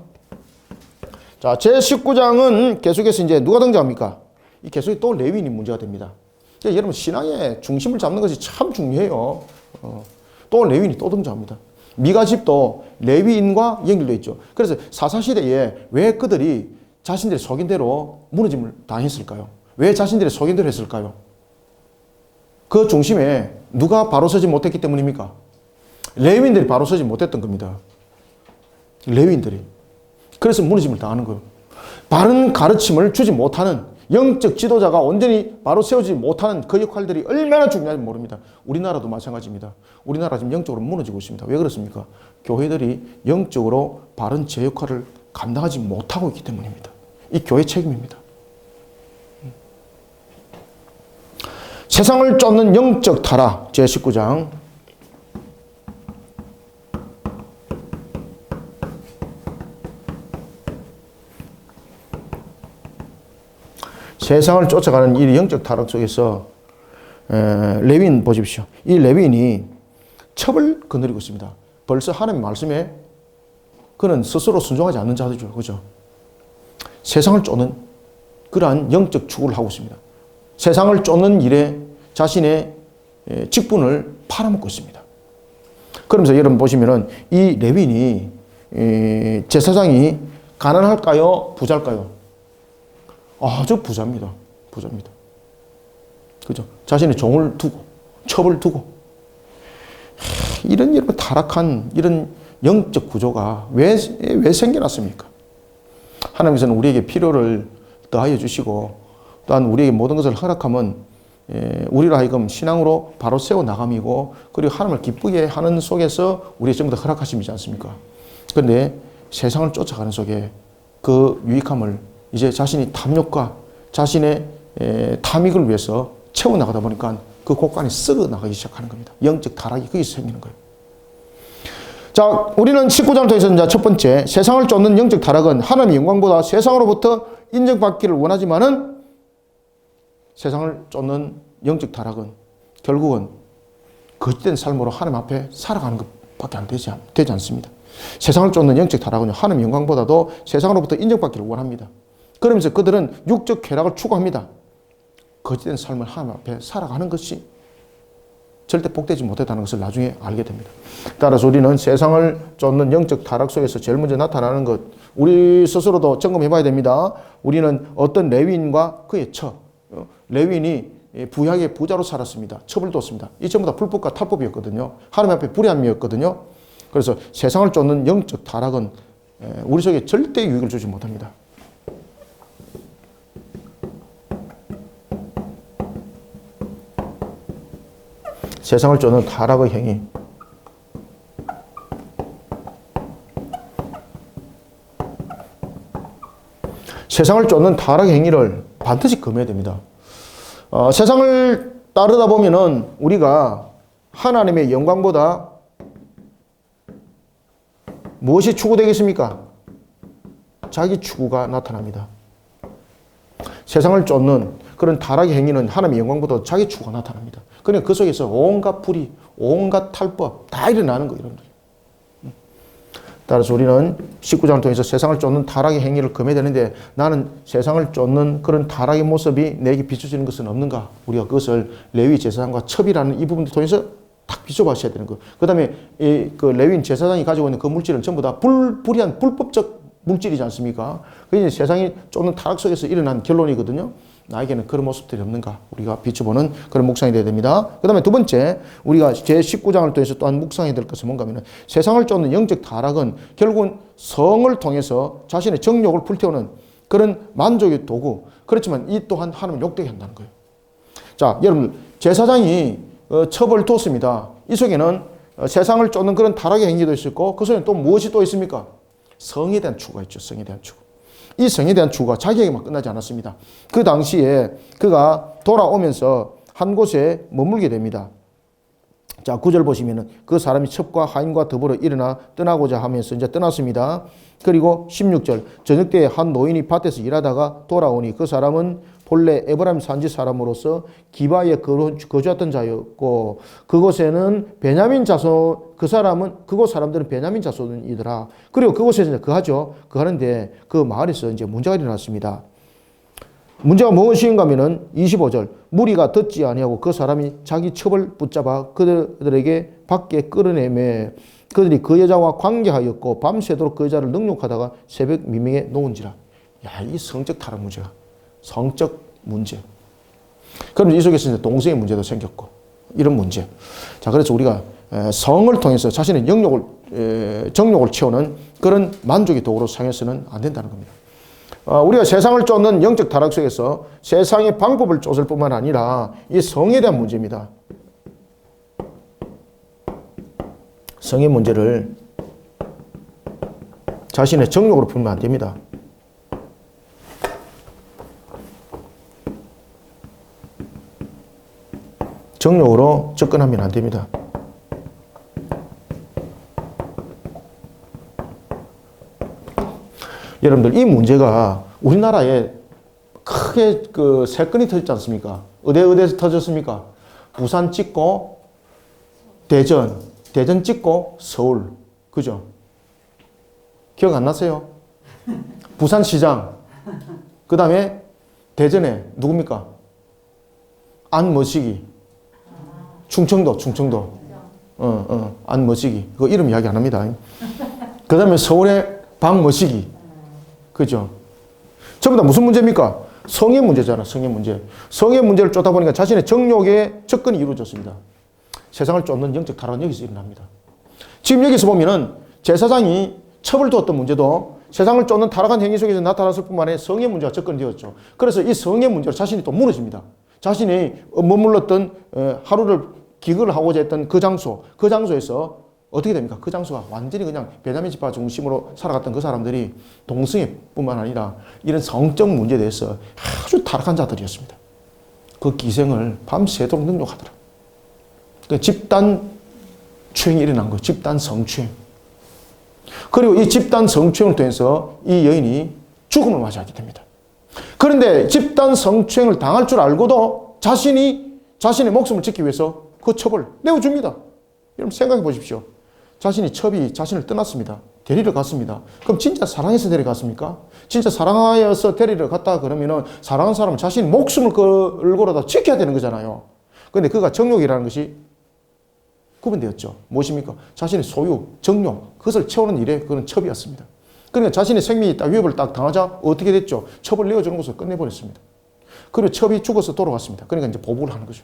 자, 제19장은 계속해서 이제 누가 등장합니까? 이 계속해 또 레위인이 문제가 됩니다. 여러분 신앙의 중심을 잡는 것이 참 중요해요. 또 레위인이 또 등장합니다. 미가 집도 레위인과 연결되어 있죠. 그래서 사사시대에 왜 그들이 자신들의 속인 대로 무너짐을 당했을까요? 왜 자신들의 속인 대로 했을까요? 그 중심에 누가 바로 서지 못했기 때문입니까? 레위인들이 바로 서지 못했던 겁니다. 레위인들이. 그래서 무너짐을 당하는 거예요. 바른 가르침을 주지 못하는 영적 지도자가 온전히 바로 세우지 못하는 그 역할들이 얼마나 중요한지 모릅니다. 우리나라도 마찬가지입니다. 우리나라 지금 영적으로 무너지고 있습니다. 왜 그렇습니까? 교회들이 영적으로 바른 제 역할을 감당하지 못하고 있기 때문입니다. 이 교회 책임입니다. 세상을 쫓는 영적 타락 제19장 세상을 쫓아가는 이 영적 타락 속에서 레위인 보십시오. 이 레위인이 첩을 거느리고 있습니다. 벌써 하나님 말씀에 그는 스스로 순종하지 않는 자들이죠. 그죠? 세상을 쫓는 그러한 영적 추구를 하고 있습니다. 세상을 쫓는 일에 자신의 직분을 팔아먹고 있습니다. 그러면서 여러분 보시면은 이 레위인이 제사장이 가난할까요? 부자일까요? 아주 부자입니다. 부자입니다. 그죠? 자신의 종을 두고, 첩을 두고. 이런 여러분 타락한 이런 영적 구조가 왜 생겨났습니까? 하나님께서는 우리에게 필요를 더하여 주시고, 또한 우리에게 모든 것을 허락하면, 우리로 하여금 신앙으로 바로 세워나감이고, 그리고 하나님을 기쁘게 하는 속에서 우리의 전부 다 허락하심이지 않습니까? 그런데 세상을 쫓아가는 속에 그 유익함을 이제 자신이 탐욕과 자신의 탐익을 위해서 채워나가다 보니까 그 곳간이 썩어나가기 시작하는 겁니다. 영적 타락이 거기서 생기는 거예요. 자, 우리는 19장을 통해서 이제 첫 번째, 세상을 쫓는 영적 타락은 하나님의 영광보다 세상으로부터 인정받기를 원하지만은 세상을 쫓는 영적 타락은 결국은 거짓된 삶으로 하나님 앞에 살아가는 것밖에 안 되지 않습니다. 세상을 쫓는 영적 타락은 하나님의 영광보다도 세상으로부터 인정받기를 원합니다. 그러면서 그들은 육적 쾌락을 추구합니다. 거짓된 삶을 하나님 앞에 살아가는 것이 절대 복되지 못했다는 것을 나중에 알게 됩니다. 따라서 우리는 세상을 쫓는 영적 타락 속에서 제일 먼저 나타나는 것, 우리 스스로도 점검해 봐야 됩니다. 우리는 어떤 레위인과 그의 첩, 레위인이 부약의 부자로 살았습니다. 첩을 뒀습니다. 이 전부 다 불법과 탈법이었거든요. 하나님 앞에 불의함이었거든요. 그래서 세상을 쫓는 영적 타락은 우리 속에 절대 유익을 주지 못합니다. 세상을 쫓는 타락의 행위. 세상을 쫓는 타락 행위를 반드시 금해야 됩니다. 세상을 따르다 보면은 우리가 하나님의 영광보다 무엇이 추구되겠습니까? 자기 추구가 나타납니다. 세상을 쫓는 그런 타락의 행위는 하나님의 영광보다 자기 추구가 나타납니다. 그러니까 그 속에서 온갖 불의, 온갖 탈법 다 일어나는 거예요, 여러분들. 따라서 우리는 19장을 통해서 세상을 쫓는 타락의 행위를 금해야 되는데 나는 세상을 쫓는 그런 타락의 모습이 내게 비춰지는 것은 없는가? 우리가 그것을 레위 제사장과 첩이라는 이 부분을 통해서 딱 비춰봐셔야 되는 거예요. 그 다음에 그 레위인 제사장이 가지고 있는 그 물질은 전부 다 불의한 불법적 물질이지 않습니까? 그게 세상이 쫓는 타락 속에서 일어난 결론이거든요. 나에게는 그런 모습들이 없는가? 우리가 비춰보는 그런 묵상이 되어야 됩니다. 그 다음에 두 번째, 우리가 제19장을 통해서 또한 묵상해야 될 것은 뭔가 하면 세상을 쫓는 영적 타락은 결국은 성을 통해서 자신의 정욕을 불태우는 그런 만족의 도구. 그렇지만 이 또한 하나님을 욕되게 한다는 거예요. 자, 여러분, 제사장이 첩을 뒀습니다. 이 속에는 세상을 쫓는 그런 타락의 행위도 있었고 그 속에는 또 무엇이 또 있습니까? 성에 대한 추구가 있죠. 성에 대한 추구. 이 성에 대한 추구가 자기에게만 끝나지 않았습니다. 그 당시에 그가 돌아오면서 한 곳에 머물게 됩니다. 자, 9절 보시면은 그 사람이 첩과 하인과 더불어 일어나 떠나고자 하면서 이제 떠났습니다. 그리고 16절 저녁 때에 한 노인이 밭에서 일하다가 돌아오니 그 사람은 본래 에브라임 산지 사람으로서 기바에 거주했던 자였고 그곳에는 베냐민 자손 그곳 사람들은 베냐민 자손이더라. 그리고 그곳에서 이제 거하죠. 거하는데 그 마을에서 이제 문제가 일어났습니다. 문제가 무엇인가 하면은 25절 무리가 듣지 아니하고 그 사람이 자기 첩을 붙잡아 그들에게 밖에 끌어내매 그들이 그 여자와 관계하였고 밤새도록 그 여자를 능욕하다가 새벽 미명에 놓은지라. 야, 이 성적 타락 문제가 성적 문제. 그럼 이 속에서 이제 동성의 문제도 생겼고 이런 문제. 자, 그래서 우리가 성을 통해서 자신의 정욕을 채우는 그런 만족의 도구로 사용해서는 안 된다는 겁니다. 우리가 세상을 쫓는 영적 타락 속에서 세상의 방법을 쫓을 뿐만 아니라 이 성에 대한 문제입니다. 성의 문제를 자신의 정욕으로 풀면 안 됩니다. 정욕으로 접근하면 안 됩니다. 여러분들, 이 문제가 우리나라에 크게 그 사건이 터졌지 않습니까? 어디에서 터졌습니까? 부산 찍고 대전 찍고 서울. 그죠? 기억 안 나세요? 부산시장. 그 다음에 대전에 누굽니까? 안머시기. 충청도. 안머시기. 그 이름 이야기 안 합니다. 그 다음에 서울에 박머시기. 그죠? 전부 다 무슨 문제입니까? 성의 문제잖아, 성의 문제. 성의 문제를 쫓다 보니까 자신의 정욕에 접근이 이루어졌습니다. 세상을 쫓는 영적 타락은 여기서 일어납니다. 지금 여기서 보면은 제사장이 첩을 두었던 문제도 세상을 쫓는 타락한 행위 속에서 나타났을 뿐만 아니라 성의 문제가 접근되었죠. 그래서 이 성의 문제로 자신이 또 무너집니다. 자신이 머물렀던 하루를 기거를 하고자 했던 그 장소에서 어떻게 됩니까? 그 장소가 완전히 그냥 베냐민 지파 중심으로 살아갔던 그 사람들이 동성애뿐만 아니라 이런 성적 문제에 대해서 아주 타락한 자들이었습니다. 그 기생을 밤새도록 능욕하더라. 그러니까 집단 추행이 일어난 거예요. 집단 성추행. 그리고 이 집단 성추행을 통해서 이 여인이 죽음을 맞이하게 됩니다. 그런데 집단 성추행을 당할 줄 알고도 자신의 목숨을 지키기 위해서 그 첩을 내어줍니다. 여러분 생각해 보십시오. 첩이 자신을 떠났습니다. 데리러 갔습니다. 그럼 진짜 사랑해서 데려갔습니까? 진짜 사랑하여서 데리러 갔다 그러면은 사랑하는 사람은 자신 목숨을 걸고라도 지켜야 되는 거잖아요. 그런데 그가 정욕이라는 것이 구분되었죠. 무엇입니까? 자신의 소유, 정욕, 그것을 채우는 일에 그런 첩이었습니다. 그러니까 자신의 생명이 딱 위협을 딱 당하자 어떻게 됐죠? 첩을 내어주는 것을 끝내버렸습니다. 그리고 첩이 죽어서 돌아왔습니다. 그러니까 이제 보복을 하는 거죠.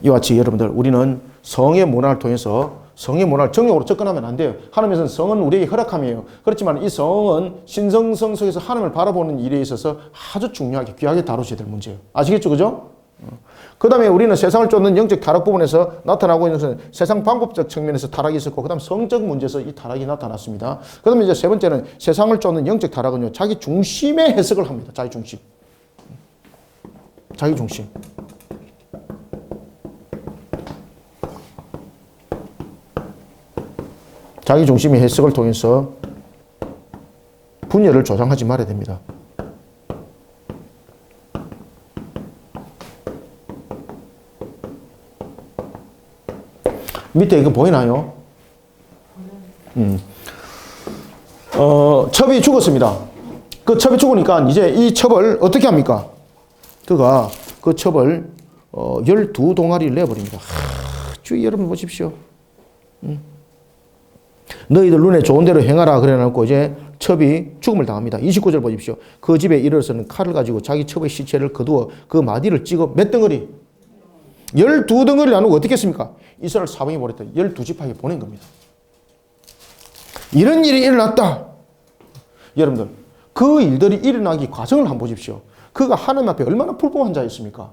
이와 같이 여러분들, 우리는 성의 문화를 통해서 성의 문화를 정욕으로 접근하면 안 돼요. 하나님께서는 성은 우리에게 허락함이에요. 그렇지만 이 성은 신성성 속에서 하나님을 바라보는 일에 있어서 아주 중요하게 귀하게 다루셔야 될 문제예요. 아시겠죠? 그죠? 그 다음에 우리는 세상을 쫓는 영적 타락 부분에서 나타나고 있는 것은 세상 방법적 측면에서 타락이 있었고 그 다음 성적 문제에서 이 타락이 나타났습니다. 그 다음에 이제 세 번째는 세상을 쫓는 영적 타락은요, 자기 중심의 해석을 합니다. 자기 중심. 자기 중심의 해석을 통해서 분열을 조장하지 말아야 됩니다. 밑에 이거 보이나요? 첩이 죽었습니다. 그 첩이 죽으니까 이제 이 첩을 어떻게 합니까? 그가 그 첩을 12동아리를 내버립니다. 주의 여러분 보십시오. 너희들 눈에 좋은 대로 행하라 그래놓고 이제 첩이 죽음을 당합니다. 29절 보십시오. 그 집에 이르러서는 칼을 가지고 자기 첩의 시체를 거두어 그 마디를 찍어 몇 덩어리? 12덩어리 나누고 어떻게 했습니까? 이스라엘 사방에 보냈다. 12지파에게 보낸 겁니다. 이런 일이 일어났다. 여러분들, 그 일들이 일어나기 과정을 한번 보십시오. 그가 하나님 앞에 얼마나 불법한 자였습니까?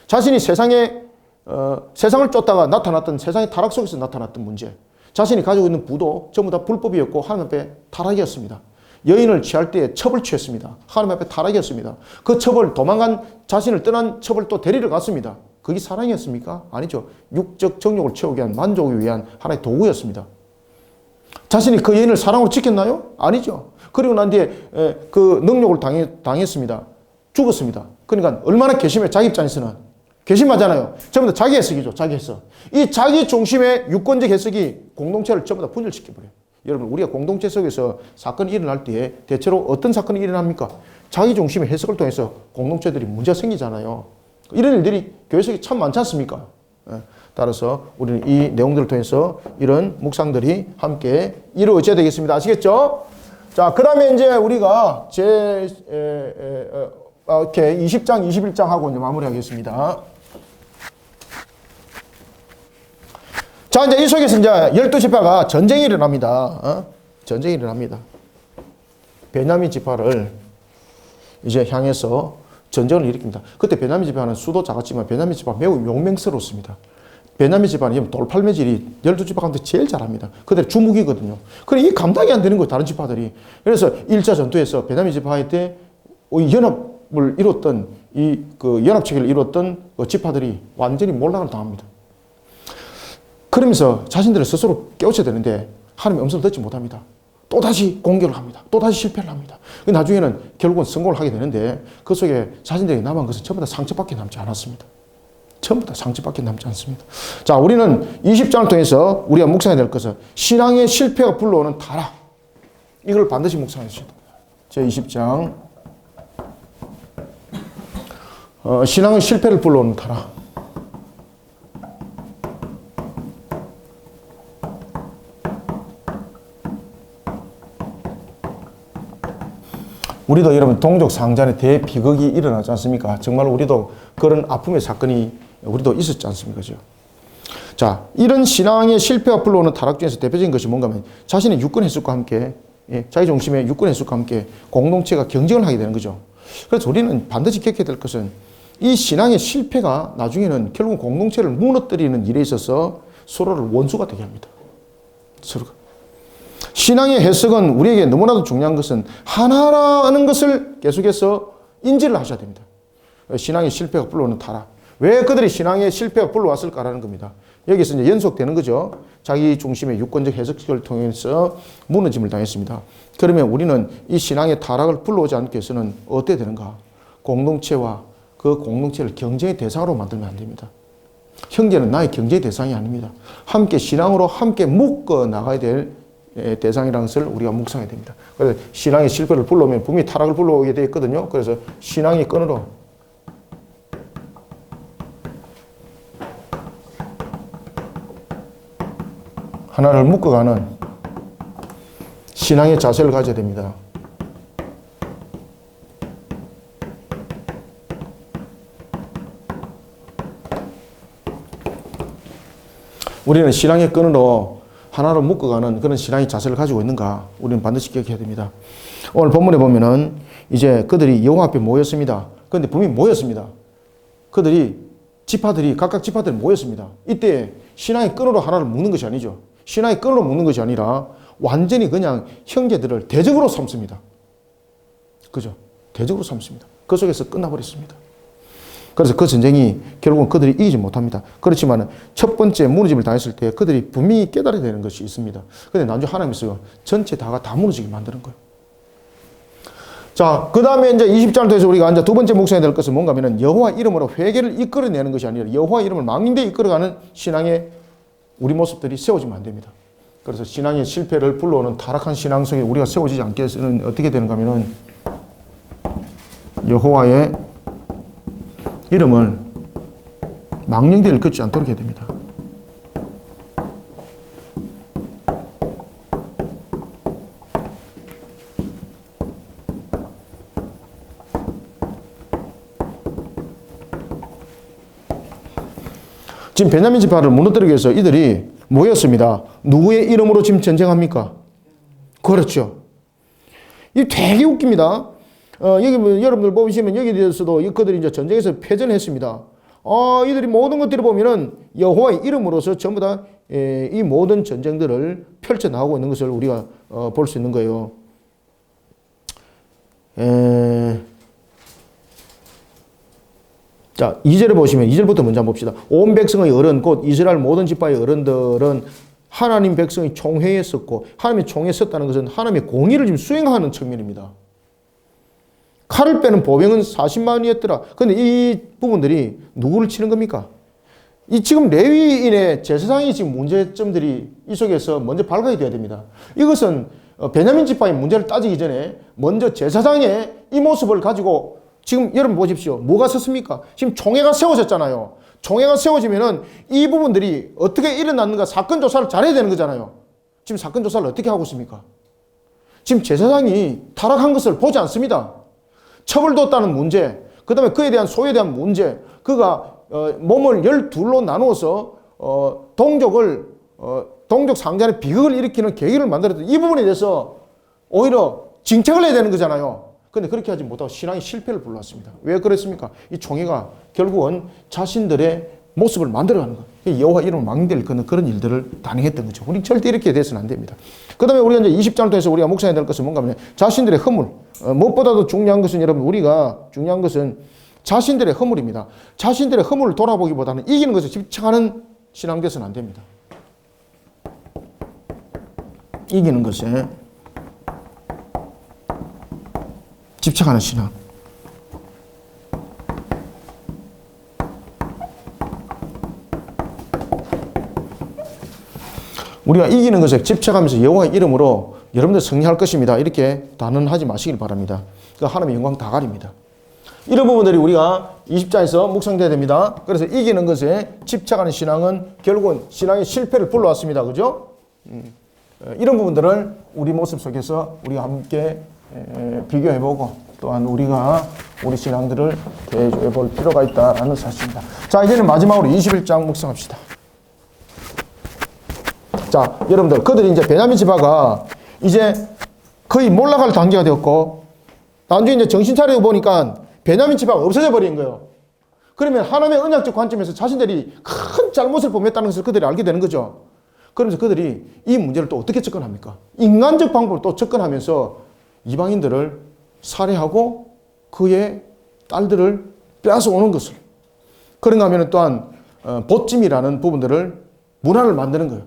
자신이 세상을 쫓다가 나타났던 세상의 타락 속에서 나타났던 문제, 자신이 가지고 있는 부도 전부 다 불법이었고 하나님 앞에 타락이었습니다. 여인을 취할 때에 첩을 취했습니다. 하나님 앞에 타락이었습니다. 그 첩을 도망간 자신을 떠난 첩을 또 데리러 갔습니다. 그게 사랑이었습니까? 아니죠. 육적 정욕을 채우기 위한 만족을 위한 하나의 도구였습니다. 자신이 그 여인을 사랑으로 지켰나요? 아니죠. 그리고 난 뒤에 그 능욕을 당했습니다. 죽었습니다. 그러니까 얼마나 괘씸해. 자기 입장에서는 괘씸하잖아요. 전부 다 자기 해석이죠. 자기 해석. 이 자기 중심의 유권적 해석이 공동체를 전부 다 분열시켜버려요. 여러분, 우리가 공동체 속에서 사건이 일어날 때에 대체로 어떤 사건이 일어납니까? 자기 중심의 해석을 통해서 공동체들이 문제가 생기잖아요. 이런 일들이 교회 속에 참 많지 않습니까? 따라서 우리는 이 내용들을 통해서 이런 묵상들이 함께 이루어져야 되겠습니다. 아시겠죠? 자, 그 다음에 이제 우리가 이렇게 20장, 21장 하고 이제 마무리하겠습니다. 자, 이제 이 속에서 이제 12지파가 전쟁이 일어납니다. 전쟁이 일어납니다. 베냐민 지파를 이제 향해서 전쟁을 일으킵니다. 그때 베냐민 지파는 수도 작았지만 베냐민 지파가 매우 용맹스러웠습니다. 베냐민 지파는 돌팔매질이 12지파 가운데 제일 잘합니다. 그들의 주무기거든요. 그래, 이 감당이 안 되는 거예요, 다른 지파들이. 그래서 1차 전투에서 베냐민 지파한테 연합을 이뤘던 그 연합체계를 이뤘던 그 지파들이 완전히 몰락을 당합니다. 그러면서 자신들을 스스로 깨우쳐야 되는데 하나님의 음성을 듣지 못합니다. 또다시 공격을 합니다. 또다시 실패를 합니다. 나중에는 결국은 성공을 하게 되는데 그 속에 자신들에게 남은 것은 전부 다 상처밖에 남지 않았습니다. 전부 다 상처밖에 남지 않습니다. 자, 우리는 20장을 통해서 우리가 묵상해야 될 것은 신앙의 실패가 불러오는 타락. 이걸 반드시 묵상해 주셔야 됩니다. 제 20장. 신앙의 실패를 불러오는 타락. 우리도 여러분 동족 상잔의 대비극이 일어나지 않습니까? 정말 우리도 그런 아픔의 사건이 우리도 있었지 않습니까? 그죠? 자, 이런 신앙의 실패가 불러오는 타락 중에서 대표적인 것이 뭔가 하면 자신의 유권 해석과 함께, 자기 중심의 유권 해석과 함께 공동체가 경쟁을 하게 되는 거죠. 그래서 우리는 반드시 기억해야 될 것은 이 신앙의 실패가 나중에는 결국 공동체를 무너뜨리는 일에 있어서 서로를 원수가 되게 합니다. 서로가. 신앙의 해석은 우리에게 너무나도 중요한 것은 하나라는 것을 계속해서 인지를 하셔야 됩니다. 신앙의 실패가 불러오는 타락. 왜 그들이 신앙의 실패가 불러왔을까라는 겁니다. 여기서 이제 연속되는 거죠. 자기 중심의 유권적 해석을 통해서 무너짐을 당했습니다. 그러면 우리는 이 신앙의 타락을 불러오지 않기 위해서는 어떻게 되는가? 공동체와 그 공동체를 경쟁의 대상으로 만들면 안 됩니다. 형제는 나의 경쟁의 대상이 아닙니다. 함께 신앙으로 함께 묶어 나가야 될 대상이라는 것을 우리가 묵상해야 됩니다. 그래서 신앙의 실패를 불러오면 분명히 타락을 불러오게 되어 있거든요. 그래서 신앙의 끈으로 하나를 묶어가는 신앙의 자세를 가져야 됩니다. 우리는 신앙의 끈으로 하나로 묶어가는 그런 신앙의 자세를 가지고 있는가? 우리는 반드시 기억해야 됩니다. 오늘 본문에 보면은 이제 그들이 여호와 앞에 모였습니다. 그런데 분명히 모였습니다. 지파들이 각각 지파들이 모였습니다. 이때 신앙의 끈으로 하나를 묶는 것이 아니죠. 신앙의 끈으로 묶는 것이 아니라 완전히 그냥 형제들을 대적으로 삼습니다. 그죠? 대적으로 삼습니다. 그 속에서 끝나버렸습니다. 그래서 그 전쟁이 결국은 그들이 이기지 못합니다. 그렇지만 첫 번째 무너짐을 당했을 때 그들이 분명히 깨달아야 되는 것이 있습니다. 근데 나중에 하나님께서 전체 다가 다 무너지게 만드는 거예요. 자, 그 다음에 이제 20장을 통해서 우리가 이제 두 번째 묵상해야 될 것은 뭔가 하면은 여호와 이름으로 회개를 이끌어내는 것이 아니라 여호와 이름을 망령되이 이끌어가는 신앙의 우리 모습들이 세워지면 안 됩니다. 그래서 신앙의 실패를 불러오는 타락한 신앙 속에 우리가 세워지지 않게 해서는 어떻게 되는가 하면은 여호와의 이름을 망령되이 일컫지 않도록 해야 됩니다. 지금 베냐민 지파를 무너뜨리기 위해서 이들이 모였습니다. 누구의 이름으로 지금 전쟁합니까? 그렇죠. 이 되게 웃깁니다. 여기 뭐 여러분들 보시면 여기에 대해서도 그들이 이제 전쟁에서 패전했습니다. 이들이 모든 것들을 보면은 여호와의 이름으로서 전부 다 이 모든 전쟁들을 펼쳐 나오고 있는 것을 우리가 볼 수 있는 거예요. 자, 2절에 보시면 2절부터 먼저 한번 봅시다. 온 백성의 어른 곧 이스라엘 모든 지파의 어른들은 하나님 백성이 총회에 섰고 하나님의 총회에 섰다는 것은 하나님의 공의를 지금 수행하는 측면입니다. 칼을 빼는 보병은 40만이었더라. 그런데 이 부분들이 누구를 치는 겁니까? 이 지금 레위인의 제사장이 지금 문제점들이 이 속에서 먼저 발각이 되어야 됩니다. 이것은 베냐민 지파의 문제를 따지기 전에 먼저 제사장의 이 모습을 가지고 지금 여러분 보십시오. 뭐가 섰습니까? 지금 총회가 세워졌잖아요. 총회가 세워지면은 이 부분들이 어떻게 일어났는가 사건 조사를 잘해야 되는 거잖아요. 지금 사건 조사를 어떻게 하고 있습니까? 지금 제사장이 타락한 것을 보지 않습니다. 처벌뒀다는 문제, 그 다음에 그에 대한 소유에 대한 문제, 그가 몸을 12로 나누어서 동족 상잔의 비극을 일으키는 계기를 만들었던 이 부분에 대해서 오히려 징책을 해야 되는 거잖아요. 근데 그렇게 하지 못하고 신앙의 실패를 불러왔습니다. 왜 그랬습니까? 이 총회가 결국은 자신들의 모습을 만들어가는 거예요. 여호와 이름을 망령되이 일컫는 그런 일들을 단행했던 거죠. 우리 절대 이렇게 돼서는 안 됩니다. 그 다음에 우리가 이제 20장을 통해서 우리가 묵상해야 될 것은 뭔가 하면 자신들의 허물, 무엇보다도 중요한 것은 여러분 우리가 중요한 것은 자신들의 허물입니다. 자신들의 허물을 돌아보기보다는 이기는 것에 집착하는 신앙 돼서는 안 됩니다. 이기는 것에 집착하는 신앙. 우리가 이기는 것에 집착하면서 여호와의 이름으로 여러분들 승리할 것입니다. 이렇게 단언하지 마시길 바랍니다. 그 하나님의 영광 다 가립니다. 이런 부분들이 우리가 20장에서 묵상돼야 됩니다. 그래서 이기는 것에 집착하는 신앙은 결국은 신앙의 실패를 불러왔습니다. 그죠? 이런 부분들을 우리 모습 속에서 우리가 함께 비교해보고 또한 우리가 우리 신앙들을 대조해볼 필요가 있다는 사실입니다. 자, 이제는 마지막으로 21장 묵상합시다. 자, 여러분들 그들이 이제 베냐민 지파가 이제 거의 몰락할 단계가 되었고 나중에 이제 정신 차려 보니까 베냐민 지파가 없어져 버린 거예요. 그러면 하나님의 언약적 관점에서 자신들이 큰 잘못을 범했다는 것을 그들이 알게 되는 거죠. 그러면서 그들이 이 문제를 또 어떻게 접근합니까? 인간적 방법을 또 접근하면서 이방인들을 살해하고 그의 딸들을 빼앗아 오는 것을. 그런가 하면 또한 보찜이라는 부분들을 문화를 만드는 거예요.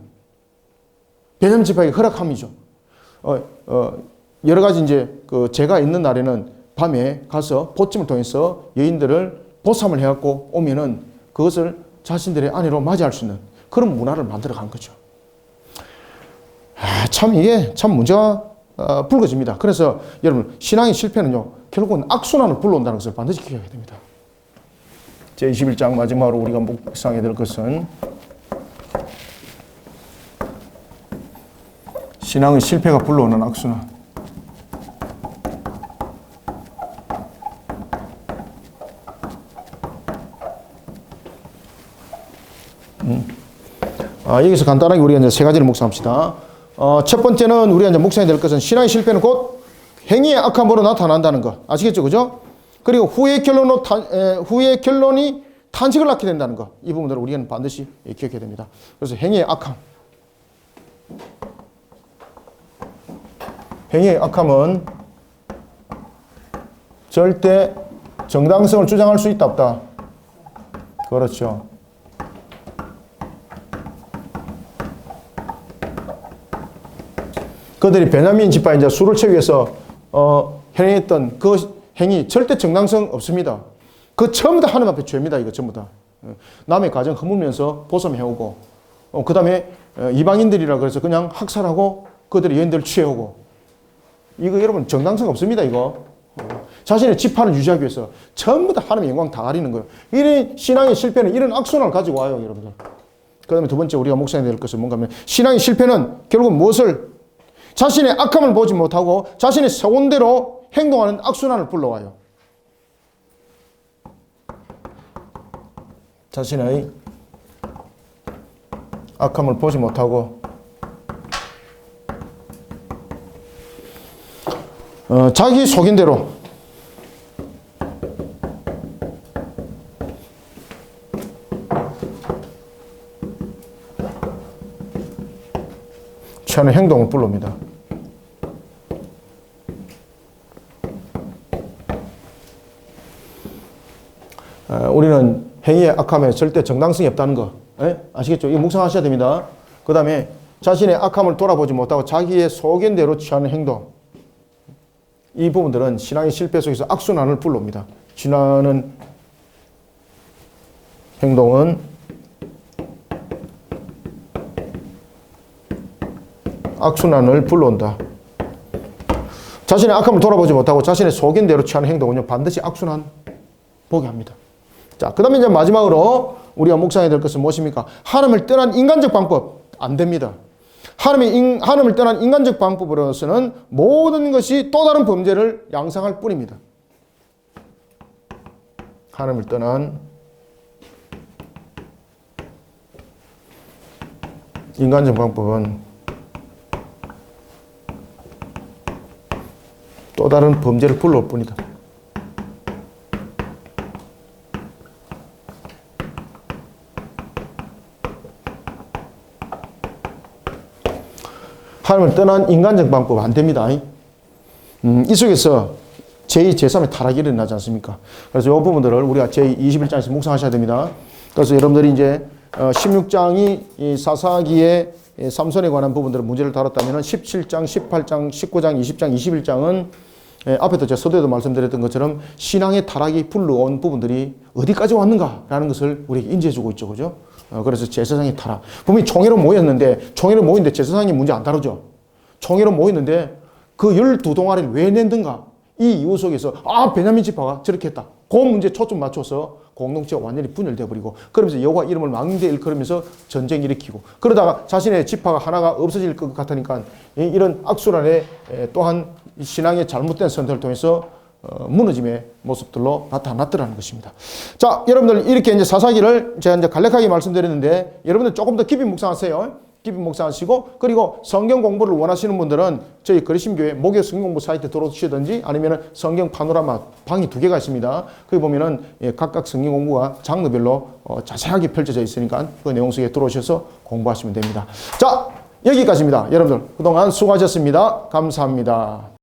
베냐민 지파에게 허락함이죠. 여러 가지 이제 그 제가 있는 날에는 밤에 가서 보찜을 통해서 여인들을 보쌈을 해갖고 오면은 그것을 자신들의 아내로 맞이할 수 있는 그런 문화를 만들어 간 거죠. 참 이게 참 문제가 불거집니다. 그래서 여러분 신앙의 실패는요 결국은 악순환을 불러온다는 것을 반드시 기억해야 됩니다. 제21장 마지막으로 우리가 묵상해야 될 것은 신앙의 실패가 불러오는 악순환. 여기서 간단하게 우리가 이제 세 가지를 묵상합시다. 첫 번째는 우리가 이제 묵상해야 될 것은 신앙의 실패는 곧 행위의 악함으로 나타난다는 것. 아시겠죠? 그죠? 그리고 후의 결론이 탄식을 낳게 된다는 것. 이 부분들을 우리는 반드시 기억해야 됩니다. 그래서 행위의 악함. 행위의 악함은 절대 정당성을 주장할 수 있다 없다. 그렇죠. 그들이 베냐민 지파에 이제 수를 채우기 위해서 행했던 그 행위 절대 정당성 없습니다. 그 전부 다 하나님 앞에 죄입니다. 이거 전부 다. 남의 가정 허물면서 보쌈해오고 그 다음에 이방인들이라 그래서 그냥 학살하고 그들의 여인들을 취해오고 이거 여러분 정당성 없습니다. 이거. 자신의 지파를 유지하기 위해서 전부 다 하나님의 영광 다 가리는 거예요. 이런 신앙의 실패는 이런 악순환을 가지고 와요. 여러분들. 그 다음에 두 번째 우리가 묵상해야 될 것은 뭔가 하면 신앙의 실패는 결국 무엇을 자신의 악함을 보지 못하고 자신의 서원대로 행동하는 악순환을 불러와요. 자신의 악함을 보지 못하고 자기 속인 대로 취하는 행동을 불러옵니다. 우리는 행위의 악함에 절대 정당성이 없다는 거 아시겠죠? 이거 묵상하셔야 됩니다. 그 다음에 자신의 악함을 돌아보지 못하고 자기의 속인대로 취하는 행동, 이 부분들은 신앙의 실패 속에서 악순환을 불러옵니다. 지나는 행동은 악순환을 불러온다. 자신의 악함을 돌아보지 못하고 자신의 속인대로 취하는 행동은요, 반드시 악순환 보게 합니다. 자, 그 다음에 이제 마지막으로 우리가 묵상해야 될 것은 무엇입니까? 하나님을 떠난 인간적 방법, 안 됩니다. 하나님을 떠난 인간적 방법으로서는 모든 것이 또 다른 범죄를 양상할 뿐입니다. 하나님을 떠난 인간적 방법은 또 다른 범죄를 불러올 뿐이다. 하나님을 떠난 인간적 방법 안 됩니다. 이 속에서 제2, 제3의 타락이 일어나지 않습니까? 그래서 이 부분들을 우리가 제21장에서 묵상하셔야 됩니다. 그래서 여러분들이 이제 16장이 사사기의 삼손에 관한 부분들을 문제를 다뤘다면 17장, 18장, 19장, 20장, 21장은 앞에도 제가 서두에도 말씀드렸던 것처럼 신앙의 타락이 불러온 부분들이 어디까지 왔는가라는 것을 우리에게 인지해주고 있죠. 그죠? 그래서 제사장의 타락. 분명히 총회로 모였는데 제사장이 문제 안 다루죠. 총회로 모였는데 그 12동아리를 왜 냈는가? 이 이유 속에서 베냐민 지파가 저렇게 했다. 그 문제에 초점 맞춰서 공동체가 완전히 분열되어 버리고 그러면서 여호와 이름을 망대 일컬으면서 전쟁 일으키고 그러다가 자신의 지파가 하나가 없어질 것 같으니까 이런 악순환에 또한 신앙의 잘못된 선택을 통해서 무너짐의 모습들로 나타났더라는 것입니다. 자, 여러분들 이렇게 이제 사사기를 제가 이제 간략하게 말씀드렸는데 여러분들 조금 더 깊이 묵상하세요. 깊이 묵상하시고 그리고 성경 공부를 원하시는 분들은 저희 그리심교회 목요 성경 공부 사이트에 들어오시든지 아니면 성경 파노라마 방이 2개가 있습니다. 거기 보면은 각각 성경 공부가 장르별로 자세하게 펼쳐져 있으니까 그 내용 속에 들어오셔서 공부하시면 됩니다. 자, 여기까지입니다. 여러분들 그동안 수고하셨습니다. 감사합니다.